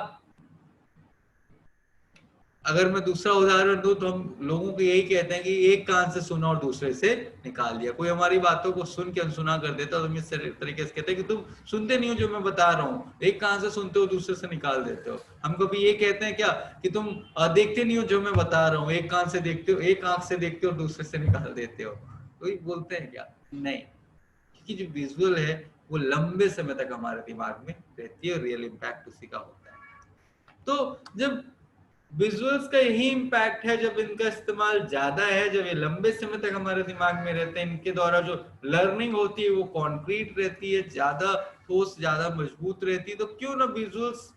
अगर मैं दूसरा उदाहरण दूं तो हम लोगों को यही कहते हैं कि एक कान से सुना और दूसरे से निकाल दिया। कोई हमारी बातों को सुन के अनसुना कर देता तो हम इस तरीके से कहते हैं कि तुम सुनते नहीं हो जो मैं बता रहा हूँ, एक कान से सुनते हो दूसरे से निकाल देते हो। हम कभी ये कहते हैं क्या कि तुम देखते नहीं हो जो मैं बता रहा हूँ, एक कान से देखते हो, एक आंख से देखते हो और दूसरे से निकाल देते हो, कोई बोलते हैं क्या? नहीं, क्योंकि जो विजुअल है वो लंबे समय तक हमारे दिमाग में रहती है, रियल इम्पैक्ट उसी का होता है। तो जब विजुअल्स का यही इम्पैक्ट है, जब इनका इस्तेमाल ज्यादा है, जब ये लंबे समय तक हमारे दिमाग में रहते हैं, इनके द्वारा जो लर्निंग होती है वो कॉन्क्रीट रहती है, ज्यादा ठोस, ज्यादा मजबूत रहती है, तो क्यों ना विजुअल्स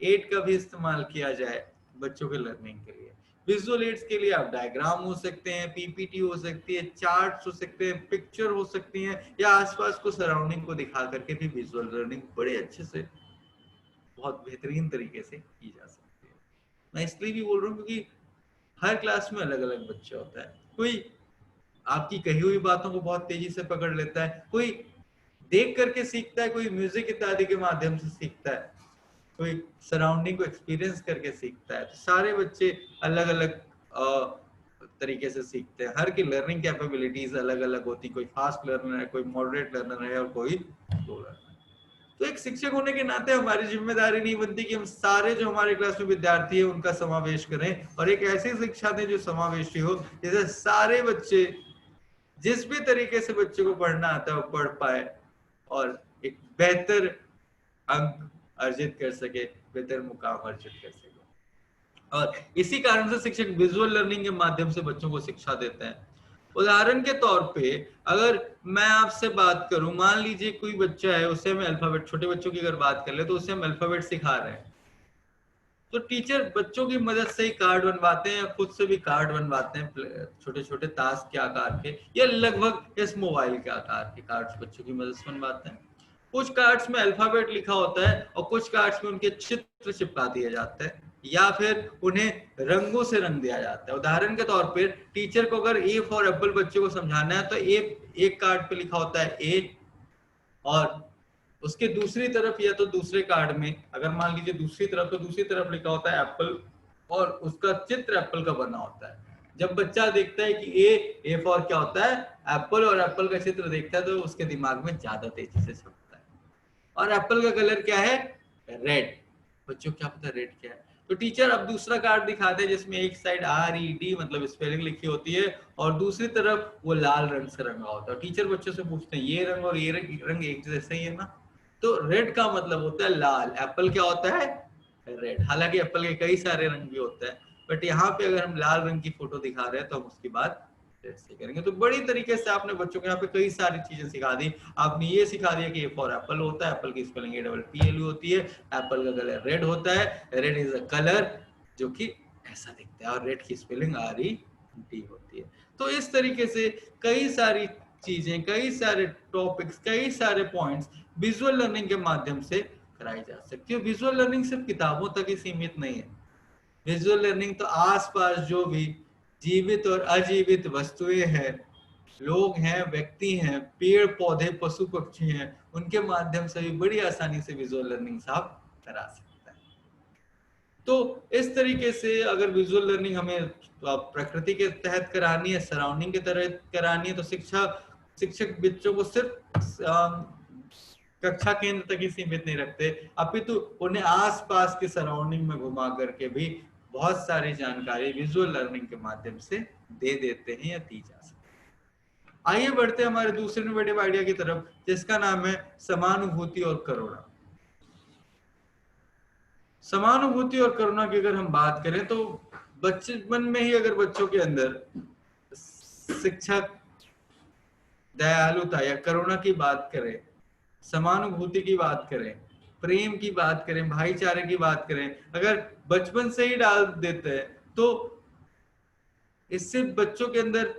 एड का भी इस्तेमाल किया जाए बच्चों के लर्निंग के लिए। विजुअल एड्स के लिए आप डायग्राम हो सकते हैं, पीपीटी हो सकती है, चार्ट्स हो सकते हैं, पिक्चर हो सकती हैं, या आसपास को सराउंडिंग को दिखा करके भी विजुअल लर्निंग बड़े अच्छे से, बहुत बेहतरीन तरीके से की जा सकती है। मैं इसलिए भी बोल रहा हूँ क्योंकि हर क्लास में अलग अलग बच्चा होता है, कोई आपकी कही हुई बातों को बहुत तेजी से पकड़ लेता है, कोई देख करके सीखता है, कोई म्यूजिक इत्यादि के माध्यम से सीखता है, कोई सराउंडिंग को एक्सपीरियंस करके सीखता है। तो सारे बच्चे अलग अलग तरीके से सीखते हैं, हर की लर्निंग कैपेबिलिटीज अलग अलग होती, कोई फास्ट लर्नर है, कोई मॉडरेट लर्नर है और कोई स्लो लर्नर। तो एक शिक्षक होने के नाते हमारी जिम्मेदारी नहीं बनती कि हम सारे जो हमारे क्लास में विद्यार्थी है उनका समावेश करें, और एक ऐसी शिक्षा दें जो समावेशी हो, जैसे सारे बच्चे जिस भी तरीके से बच्चे को पढ़ना आता है वो पढ़ पाए और एक बेहतर अंक अर्जित कर सके, बेहतर मुकाम अर्जित कर सके। और इसी कारण से शिक्षक विजुअल लर्निंग के माध्यम से बच्चों को शिक्षा देते हैं। उदाहरण के तौर पे अगर मैं आपसे बात करूं, मान लीजिए कोई बच्चा है, उसे हम अल्फाबेट, छोटे बच्चों की अगर बात कर ले तो उसे हम अल्फाबेट सिखा रहे हैं, तो टीचर बच्चों की मदद से ही कार्ड बनवाते हैं, खुद से भी कार्ड बनवाते हैं, छोटे छोटे ताश के आकार के या लगभग इस मोबाइल के आकार के कार्ड्स बच्चों की मदद से बनवाते हैं। कुछ कार्ड्स में अल्फाबेट लिखा होता है और कुछ कार्ड्स में उनके चित्र चिपका दिए जाते हैं या फिर उन्हें रंगों से रंग दिया जाता है। उदाहरण के तौर पर टीचर को अगर ए फॉर एप्पल बच्चे को समझाना है तो एक कार्ड पे लिखा होता है ए, और उसके दूसरी तरफ या तो दूसरे कार्ड में अगर मान लीजिए दूसरी तरफ, तो दूसरी तरफ लिखा होता है एप्पल और उसका चित्र एप्पल का बना होता है। जब बच्चा देखता है कि ए फॉर क्या होता है एप्पल, और एप्पल का चित्र देखता है तो उसके दिमाग में ज्यादा तेजी से छपता है। और एप्पल का कलर क्या है? रेड। बच्चों को क्या पता रेड क्या है? तो टीचर अब दूसरा कार्ड दिखाते हैं जिसमें एक साइड RED मतलब स्पेलिंग लिखी होती है और दूसरी तरफ वो लाल रंग से रंगा होता है। टीचर बच्चों से पूछते हैं ये रंग और ये रंग एक जैसे ही है ना? तो रेड का मतलब होता है लाल, एप्पल क्या होता है? रेड। हालांकि एप्पल के कई सारे रंग भी होते हैं, बट यहाँ पे अगर हम लाल रंग की फोटो दिखा रहे हैं तो हम उसकी बात रेड से करेंगे। तो बड़ी तरीके से आपने बच्चों को यहाँ पे कई सारी चीजें सिखा दी। आपने ये सिखा दिया कि ए फॉर एप्पल होता है, एप्पल की स्पेलिंग APPLE होती है, एप्पल का कलर रेड होता है, रेड इज अ कलर जो कि ऐसा दिखता है, और रेड की स्पेलिंग RED होती है। तो इस तरीके से कई सारी चीजें, कई सारे टॉपिक्स, कई सारे पॉइंट्स विजुअल लर्निंग के माध्यम से कराई जा सकती है। विजुअल लर्निंग सिर्फ किताबों तक ही सीमित नहीं है। विजुअल लर्निंग तो आसपास जो भी जीवित और अजीवित वस्तुएं हैं, लोग हैं, व्यक्ति हैं, पेड़ पौधे, पशु पक्षी हैं, उनके माध्यम से भी बड़ी आसानी से विजुअल लर्निंग आप करा सकते हैं। तो इस तरीके से अगर विजुअल लर्निंग हमें प्रकृति के तहत करानी है, सराउंडिंग के तहत करानी है, तो शिक्षक बच्चों को सिर्फ कक्षा केंद्र तक ही सीमित नहीं रखते, अपितु उन्हें आसपास के सराउंडिंग में घुमा करके भी बहुत सारी जानकारी विजुअल लर्निंग के माध्यम से दे देते हैं या दी जा सकती है। आइए बढ़ते हैं हमारे दूसरे इनोवेटिव आइडिया की तरफ, जिसका नाम है समानुभूति और करुणा। समानुभूति और करुणा की अगर हम बात करें तो बचपन में ही अगर बच्चों के अंदर शिक्षक दयालुता या करुणा की बात करें, समानुभूति की बात करें, प्रेम की बात करें, भाईचारे की बात करें, अगर बचपन से ही डाल देते हैं तो इससे बच्चों के अंदर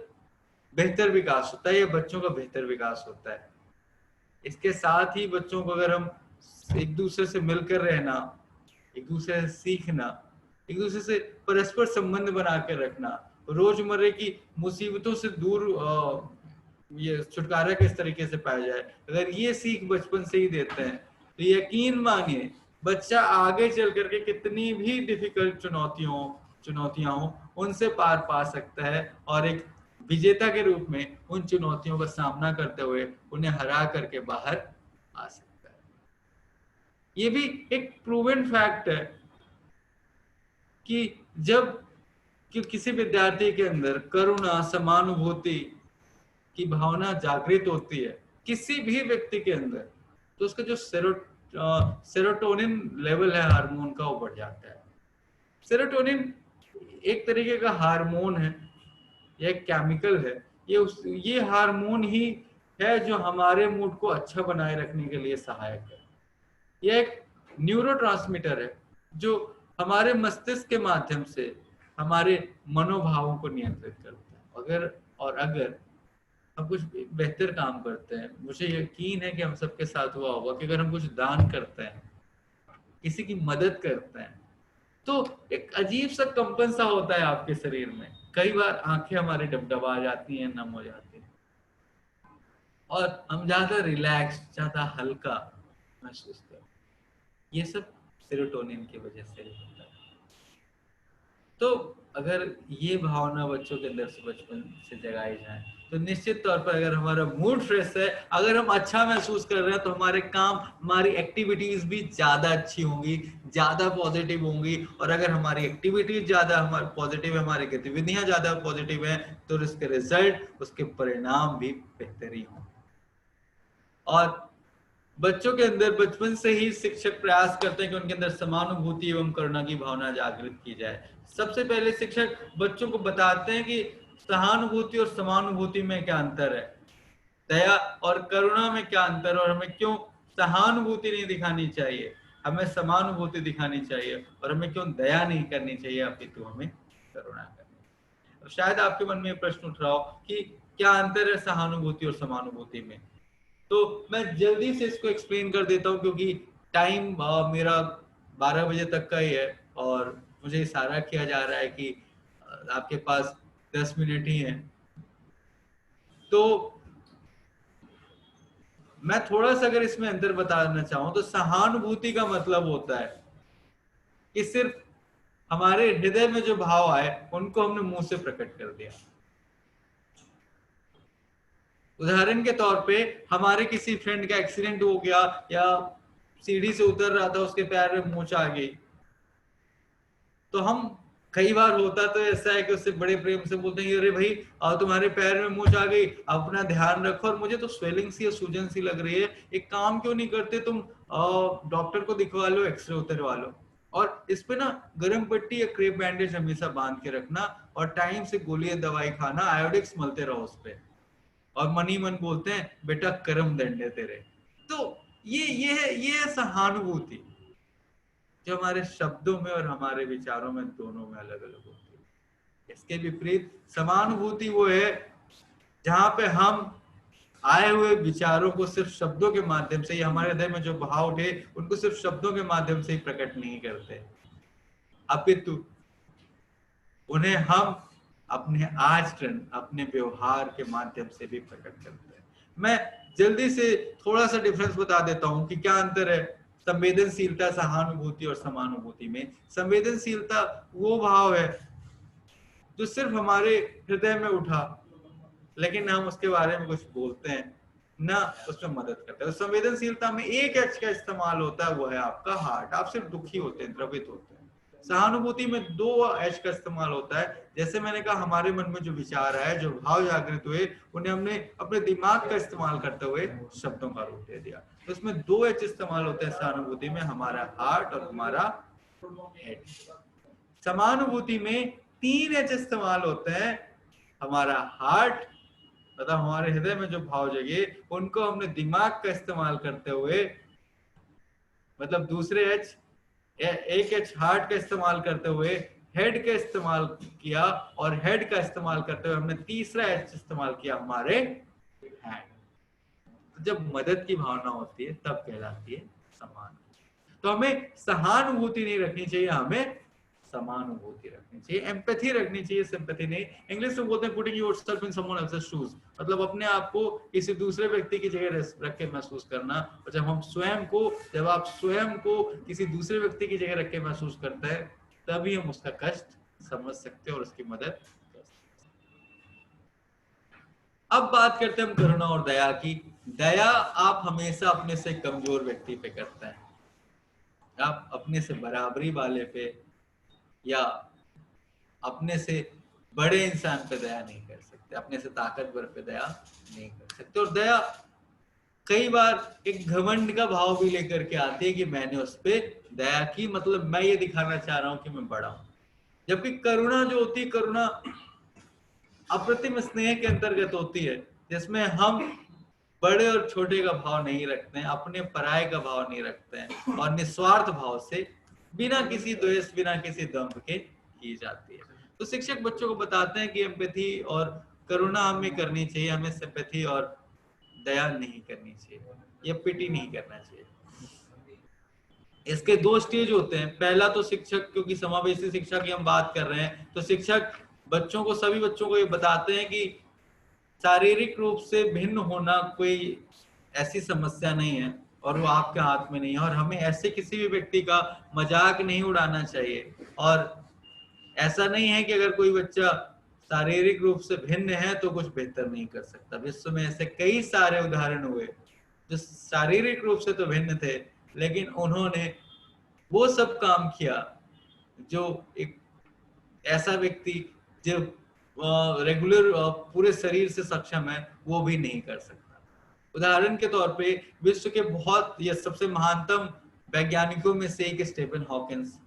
बेहतर विकास होता है, या बच्चों का बेहतर विकास होता है। इसके साथ ही बच्चों को अगर हम एक दूसरे से मिलकर रहना, एक दूसरे से सीखना, एक दूसरे से परस्पर संबंध बना कर रखना, रोजमर्रा की मुसीबतों से दूर ये छुटकारा किस तरीके से पाया जाए, अगर ये सीख बचपन से ही देते हैं तो यकीन मानिए बच्चा आगे चल करके कितनी भी डिफिकल्ट चुनौतियां हो उनसे पार पा सकता है, और एक विजेता के रूप में उन चुनौतियों का सामना करते हुए उन्हें हरा करके बाहर आ सकता है। ये भी एक प्रूवन फैक्ट है कि जब किसी विद्यार्थी के अंदर करुणा, समानुभूति की भावना जागृत होती है, किसी भी व्यक्ति के अंदर, तो उसका जो सेरोटोनिन लेवल है हार्मोन का, वो बढ़ जाता है। सेरोटोनिन एक तरीके का हार्मोन है, ये एक केमिकल है, ये हार्मोन ही है जो हमारे मूड को अच्छा बनाए रखने के लिए सहायक है। यह एक न्यूरोट्रांसमीटर है जो हमारे मस्तिष्क के माध्यम से हमारे मनोभावों को नियंत्रित करता है। अगर हम कुछ बेहतर काम करते हैं, मुझे यकीन है कि हम सबके साथ हुआ होगा कि अगर हम कुछ दान करते हैं, किसी की मदद करते हैं, तो एक अजीब सा कंपन सा होता है आपके शरीर में। कई बार आंखें हमारी डबडबा जाती हैं, नम हो जाती हैं, और हम ज्यादा रिलैक्स, ज्यादा हल्का महसूस करते हैं। ये सब सेरोटोनिन की वजह से होता है। तो अगर ये भावना बच्चों के अंदर से बचपन से जगाई जाए तो निश्चित तौर पर अगर हमारा मूड फ्रेश है, अगर हम अच्छा महसूस कर रहे हैं, तो हमारे काम, हमारी एक्टिविटीज भी ज्यादा अच्छी होंगी, ज्यादा पॉजिटिव होंगी। और अगर हमारी एक्टिविटीज ज्यादा हमारी पॉजिटिव है, हमारी गतिविधियां ज्यादा पॉजिटिव है, तो उसके रिजल्ट, उसके परिणाम भी बेहतर ही होंगे। और बच्चों के अंदर बचपन से ही शिक्षक प्रयास करते हैं कि उनके अंदर समानुभूति एवं करुणा की भावना जागृत की जाए। सबसे पहले शिक्षक बच्चों को बताते हैं कि सहानुभूति और समानुभूति में क्या अंतर है, दया और करुणा में क्या अंतर है, और हमें क्यों सहानुभूति नहीं दिखानी चाहिए, हमें समानुभूति दिखानी चाहिए, और हमें क्यों दया नहीं करनी चाहिए, अपितु हमें करुणा करनी चाहिए। शायद आपके मन में प्रश्न उठ रहा हो कि क्या अंतर है सहानुभूति और समानुभूति में। तो मैं जल्दी से इसको एक्सप्लेन कर देता हूँ, क्योंकि टाइम मेरा 12 बजे तक का ही है, और मुझे इशारा किया जा रहा है कि आपके पास 10 मिनट ही हैं। तो मैं थोड़ा सा अगर इसमें अंतर बताना चाहूँ तो सहानुभूति का मतलब होता है कि सिर्फ हमारे हृदय में जो भाव आए उनको हमने मुंह से प्रकट कर दिया। उदाहरण के तौर पे हमारे किसी फ्रेंड का एक्सीडेंट हो गया, या सीढ़ी से उतर रहा था, उसके पैर में मोच आ गई, तो हम कई बार होता तो ऐसा है कि उससे बड़े प्रेम से बोलते हैं, अरे भाई तुम्हारे पैर में मोच आ गई, अपना ध्यान रखो, और मुझे तो स्वेलिंग सी या सूजन सी लग रही है, एक काम क्यों नहीं करते तुम डॉक्टर को दिखवा लो, एक्सरे उतरवा लो। और इस पे ना गर्म पट्टी या क्रेप बैंडेज हमेशा बांध के रखना, और टाइम से गोलियां दवाई खाना, आयोडेक्स मलते रहो उस पे, और मनी मन बोलते हैं बेटा करम दंडे तेरे। तो ये है सहानुभूति, जो हमारे शब्दों में और हमारे विचारों में दोनों में अलग अलग होती है। इसके विपरीत समानुभूति वो है जहां पे हम आए हुए विचारों को सिर्फ शब्दों के माध्यम से, या हमारे हृदय में जो भाव उठे उनको सिर्फ शब्दों के माध्यम से ही प्रकट नहीं करते, अपितु उन्हें हम अपने आचरण, अपने व्यवहार के माध्यम से भी प्रकट करते हैं। मैं जल्दी से थोड़ा सा डिफरेंस बता देता हूं कि क्या अंतर है संवेदनशीलता, सहानुभूति और समानुभूति में। संवेदनशीलता वो भाव है जो सिर्फ हमारे हृदय में उठा, लेकिन हम उसके बारे में कुछ बोलते हैं ना, उसमें मदद करते हैं। संवेदनशीलता में एक एच का इस्तेमाल होता है, वो है आपका हार्ट, आप सिर्फ दुखी होते हैं, द्रवित होते हैं। सहानुभूति में 2 एच का इस्तेमाल होता है, जैसे मैंने कहा हमारे मन में जो विचार आए, जो भाव जागृत हुए, उन्हें हमने अपने दिमाग का इस्तेमाल करते हुए शब्दों का रूप दे दिया। तो इसमें 2 एच इस्तेमाल होते हैं सहानुभूति में, हमारा हार्ट और हमारा हेड। समानुभूति में 3 एच इस्तेमाल होते हैं, हमारा हार्ट मतलब हमारे हृदय में जो भाव जगे उनको हमने दिमाग का इस्तेमाल करते हुए, मतलब दूसरे एच, एक एच हार्ट का इस्तेमाल करते हुए हेड का इस्तेमाल किया, और हेड का इस्तेमाल करते हुए हमने तीसरा एच इस्तेमाल किया, हमारे हैंड। जब मदद की भावना होती है तब कहलाती है समानुभूति। तो हमें सहानुभूति नहीं रखनी चाहिए, हमें समानुभूति रखनी चाहिए, एम्पैथी रखनी चाहिए, सिंपैथी नहीं। इंग्लिश में बोलते हैं putting yourself in someone else's shoes, मतलब अपने आप को किसी दूसरे व्यक्ति की जगह रख के महसूस करना। और जब आप स्वयं को किसी दूसरे व्यक्ति की जगह रख के महसूस करते हैं, तभी हम उसका कष्ट समझ सकते हैं और उसकी मदद कर सकते हैं। अब बात करते हैं हम करुणा और दया की। दया आप हमेशा अपने से कमजोर व्यक्ति पे करते हैं, आप अपने से बराबरी वाले पे या अपने से बड़े इंसान पे दया नहीं कर सकते, अपने से ताकतवर पे दया नहीं कर सकते। और दया कई बार एक घमंड का भाव भी लेकर के आती है कि मैंने उस पे दया की, मतलब मैं ये दिखाना चाह रहा हूं कि मैं बड़ा हूं। जबकि करुणा जो होती है, करुणा अप्रतिम स्नेह के अंतर्गत होती है, जिसमें हम बड़े और छोटे का भाव नहीं रखते हैं, अपने पराये का भाव नहीं रखते हैं, और निस्वार्थ भाव से बिना किसी द्वेष, बिना किसी दंभ के की जाती है। तो शिक्षक बच्चों को बताते हैं कि एम्पैथी और करुणा हमें करनी चाहिए, हमें सिंपैथी और दया नहीं करनी चाहिए, या पिटी नहीं करना चाहिए। इसके 2 स्टेज होते हैं। पहला तो शिक्षक, क्योंकि समावेशी शिक्षा की हम बात कर रहे हैं, तो शिक्षक बच्चों को, सभी बच्चों को ये बताते हैं कि शारीरिक रूप से भिन्न होना कोई ऐसी समस्या नहीं है और वो आपके हाथ में नहीं है, और हमें ऐसे किसी भी व्यक्ति का मजाक नहीं उड़ाना चाहिए। और ऐसा नहीं है कि अगर कोई बच्चा शारीरिक रूप से भिन्न है तो कुछ बेहतर नहीं कर सकता। विश्व में ऐसे कई सारे उदाहरण हुए जो शारीरिक रूप से तो भिन्न थे, लेकिन उन्होंने वो सब काम किया जो एक ऐसा व्यक्ति जो रेगुलर पूरे शरीर से सक्षम है वो भी नहीं कर सकता। उदाहरण के तौर पे विश्व के बहुत या सबसे महानतम वैज्ञानिकों में से एक स्टीफन हॉकिंस,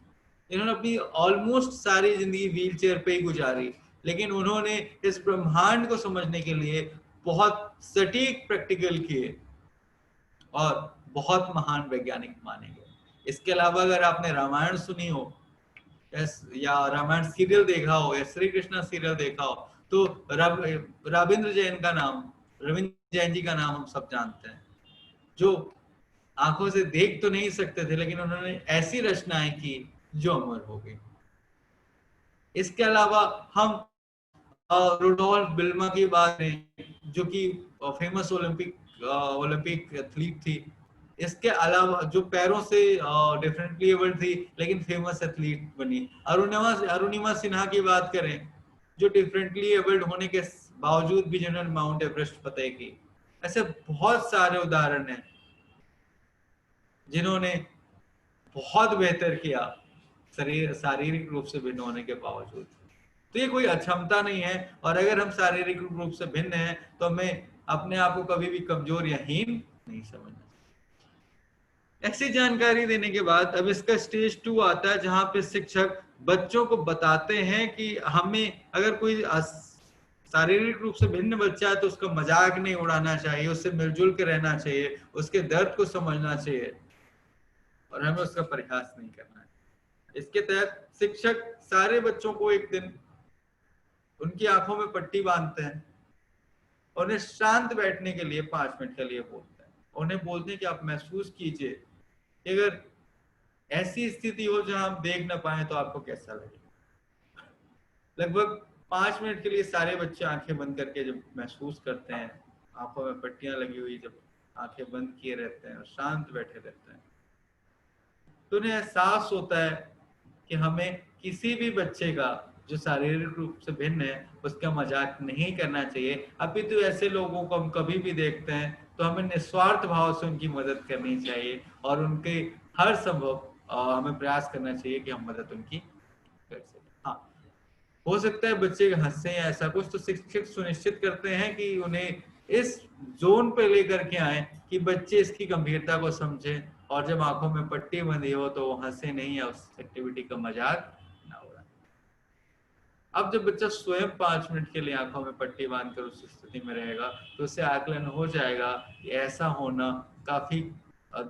इन्होंने अपनी ऑलमोस्ट सारी जिंदगी व्हील चेयर पे ही गुजारी, लेकिन उन्होंने इस ब्रह्मांड को समझने के लिए बहुत सटीक प्रैक्टिकल किए और बहुत महान वैज्ञानिक माने गए। इसके अलावा अगर आपने रामायण सुनी हो या रामायण सीरियल देखा हो या श्री कृष्णा सीरियल देखा हो, तो रविंद्र जैन जी का नाम हम सब जानते हैं, जो आंखों से देख तो नहीं सकते थे, लेकिन उन्होंने ऐसी रचनाएं की जो अमर हो गई। इसके अलावा हम रुडोल्फ बिल्मा की बात करें, जो कि फेमस ओलंपिक एथलीट थी। इसके अलावा जो पैरों से डिफरेंटली एबल्ड थी लेकिन फेमस एथलीट बनी, अरुणिमा सिन्हा की बात करें, जो डिफरेंटली एबल्ड होने के बावजूद भी जिन्होंने माउंट एवरेस्ट फतेह की। ऐसे बहुत सारे उदाहरण हैं जिन्होंने बहुत बेहतर किया शारीरिक रूप से भिन्न होने के बावजूद। तो ये कोई अक्षमता नहीं है, और अगर हम शारीरिक रूप से भिन्न हैं तो हमें अपने आप को कभी भी कमजोर या हीन नहीं समझना। ऐसी जानकारी देने के बाद अब इसका स्टेज 2 आता है, जहां पे शिक्षक बच्चों को बताते हैं कि हमें अगर कोई शारीरिक रूप से भिन्न बच्चा है तो उसका मजाक नहीं उड़ाना चाहिए, उससे मिलजुल के रहना चाहिए, उसके दर्द को समझना चाहिए और हमें उसका परिहास नहीं करना है। इसके तहत शिक्षक सारे बच्चों को एक दिन उनकी आंखों में पट्टी बांधते हैं, उन्हें शांत बैठने के लिए 5 मिनट के लिए बोलते हैं। उन्हें बोलते हैं कि आप महसूस कीजिए कि अगर ऐसी स्थिति हो जहां आप देख ना पाए तो आपको कैसा लगेगा। लगभग 5 मिनट के लिए सारे बच्चे आंखें बंद करके जब महसूस करते हैं, आंखों में पट्टियां लगी हुई, जब आंखें बंद किए रहते हैं और शांत बैठे रहते हैं, तो उन्हें एहसास होता है कि हमें किसी भी बच्चे का जो शारीरिक रूप से भिन्न है उसका मजाक नहीं करना चाहिए। अभी तो ऐसे लोगों को हम कभी भी देखते हैं तो हमें निस्वार्थ भाव से उनकी मदद करनी चाहिए और उनके हर संभव हमें प्रयास करना चाहिए कि हम मदद उनकी कर सकें। हाँ, हो सकता है बच्चे हंसे या ऐसा कुछ, तो शिक्षक सुनिश्चित करते हैं कि उन्हें इस जोन पे लेकर के आए कि बच्चे इसकी गंभीरता को समझें और जब आंखों में पट्टी बंधी हो तो वो हंसे नहीं या उस एक्टिविटी का मजाक ना उड़ाए। अब जब बच्चा स्वयं 5 मिनट के लिए आंखों में पट्टी बांधकर उस स्थिति में रहेगा तो उससे आकलन हो जाएगा कि ऐसा होना काफी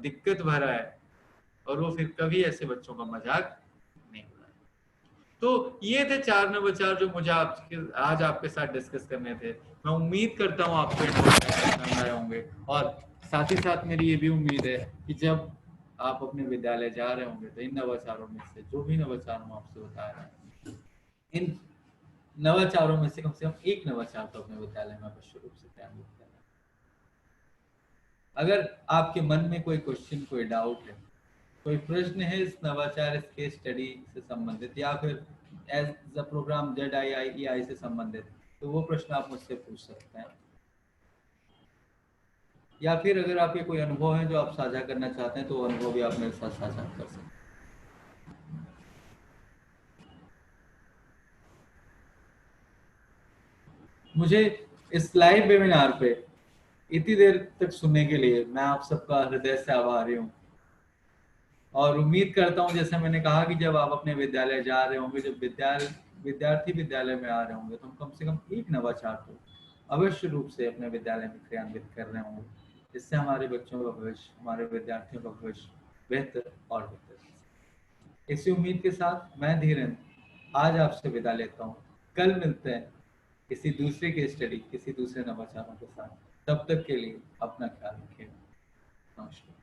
दिक्कत भरा है और वो फिर कभी ऐसे बच्चों का मजाक नहीं उड़ाए। तो ये थे 4 नवाचार जो मुझे आज आपके साथ डिस्कस करने थे। मैं उम्मीद करता हूँ आपको पसंद आए होंगे और साथ ही साथ मेरी ये भी उम्मीद है कि जब आप अपने विद्यालय जा रहे होंगे तो इन नवाचारों में से जो भी नवाचार हम आपसे बता रहे हैं, इन नवाचारों में से कम एक नवाचार तो अपने विद्यालय में अवश्य रूप से ध्यान रखें। अगर आपके मन में कोई क्वेश्चन, कोई डाउट है, कोई प्रश्न है इस नवाचार, इस केस स्टडी से संबंधित या फिर एज द प्रोग्राम ZIEI से संबंधित, तो वो प्रश्न आप मुझसे पूछ सकते हैं। या फिर अगर आपके कोई अनुभव है जो आप साझा करना चाहते हैं तो वो अनुभव भी आप मेरे साथ साझा कर सकते हैं। मुझे इस लाइव वेबिनार पे इतनी देर तक सुनने के लिए मैं आप सबका हृदय से आभारी हूँ और उम्मीद करता हूँ, जैसे मैंने कहा, कि जब आप अपने विद्यालय जा रहे होंगे, जब विद्यार्थी विद्यालय में आ रहे होंगे, तो हम कम से कम एक नवाचार को अवश्य रूप से अपने विद्यालय में क्रियान्वित कर रहे होंगे, जिससे हमारे बच्चों का भविष्य, हमारे विद्यार्थियों का भविष्य बेहतर और बेहतर। इसी उम्मीद के साथ मैं धीरेन्द्र आज आपसे विदा लेता हूँ। कल मिलते हैं किसी दूसरे केस स्टडी, किसी दूसरे नवाचारों के साथ। तब तक के लिए अपना ख्याल रखिएगा। नमस्कार।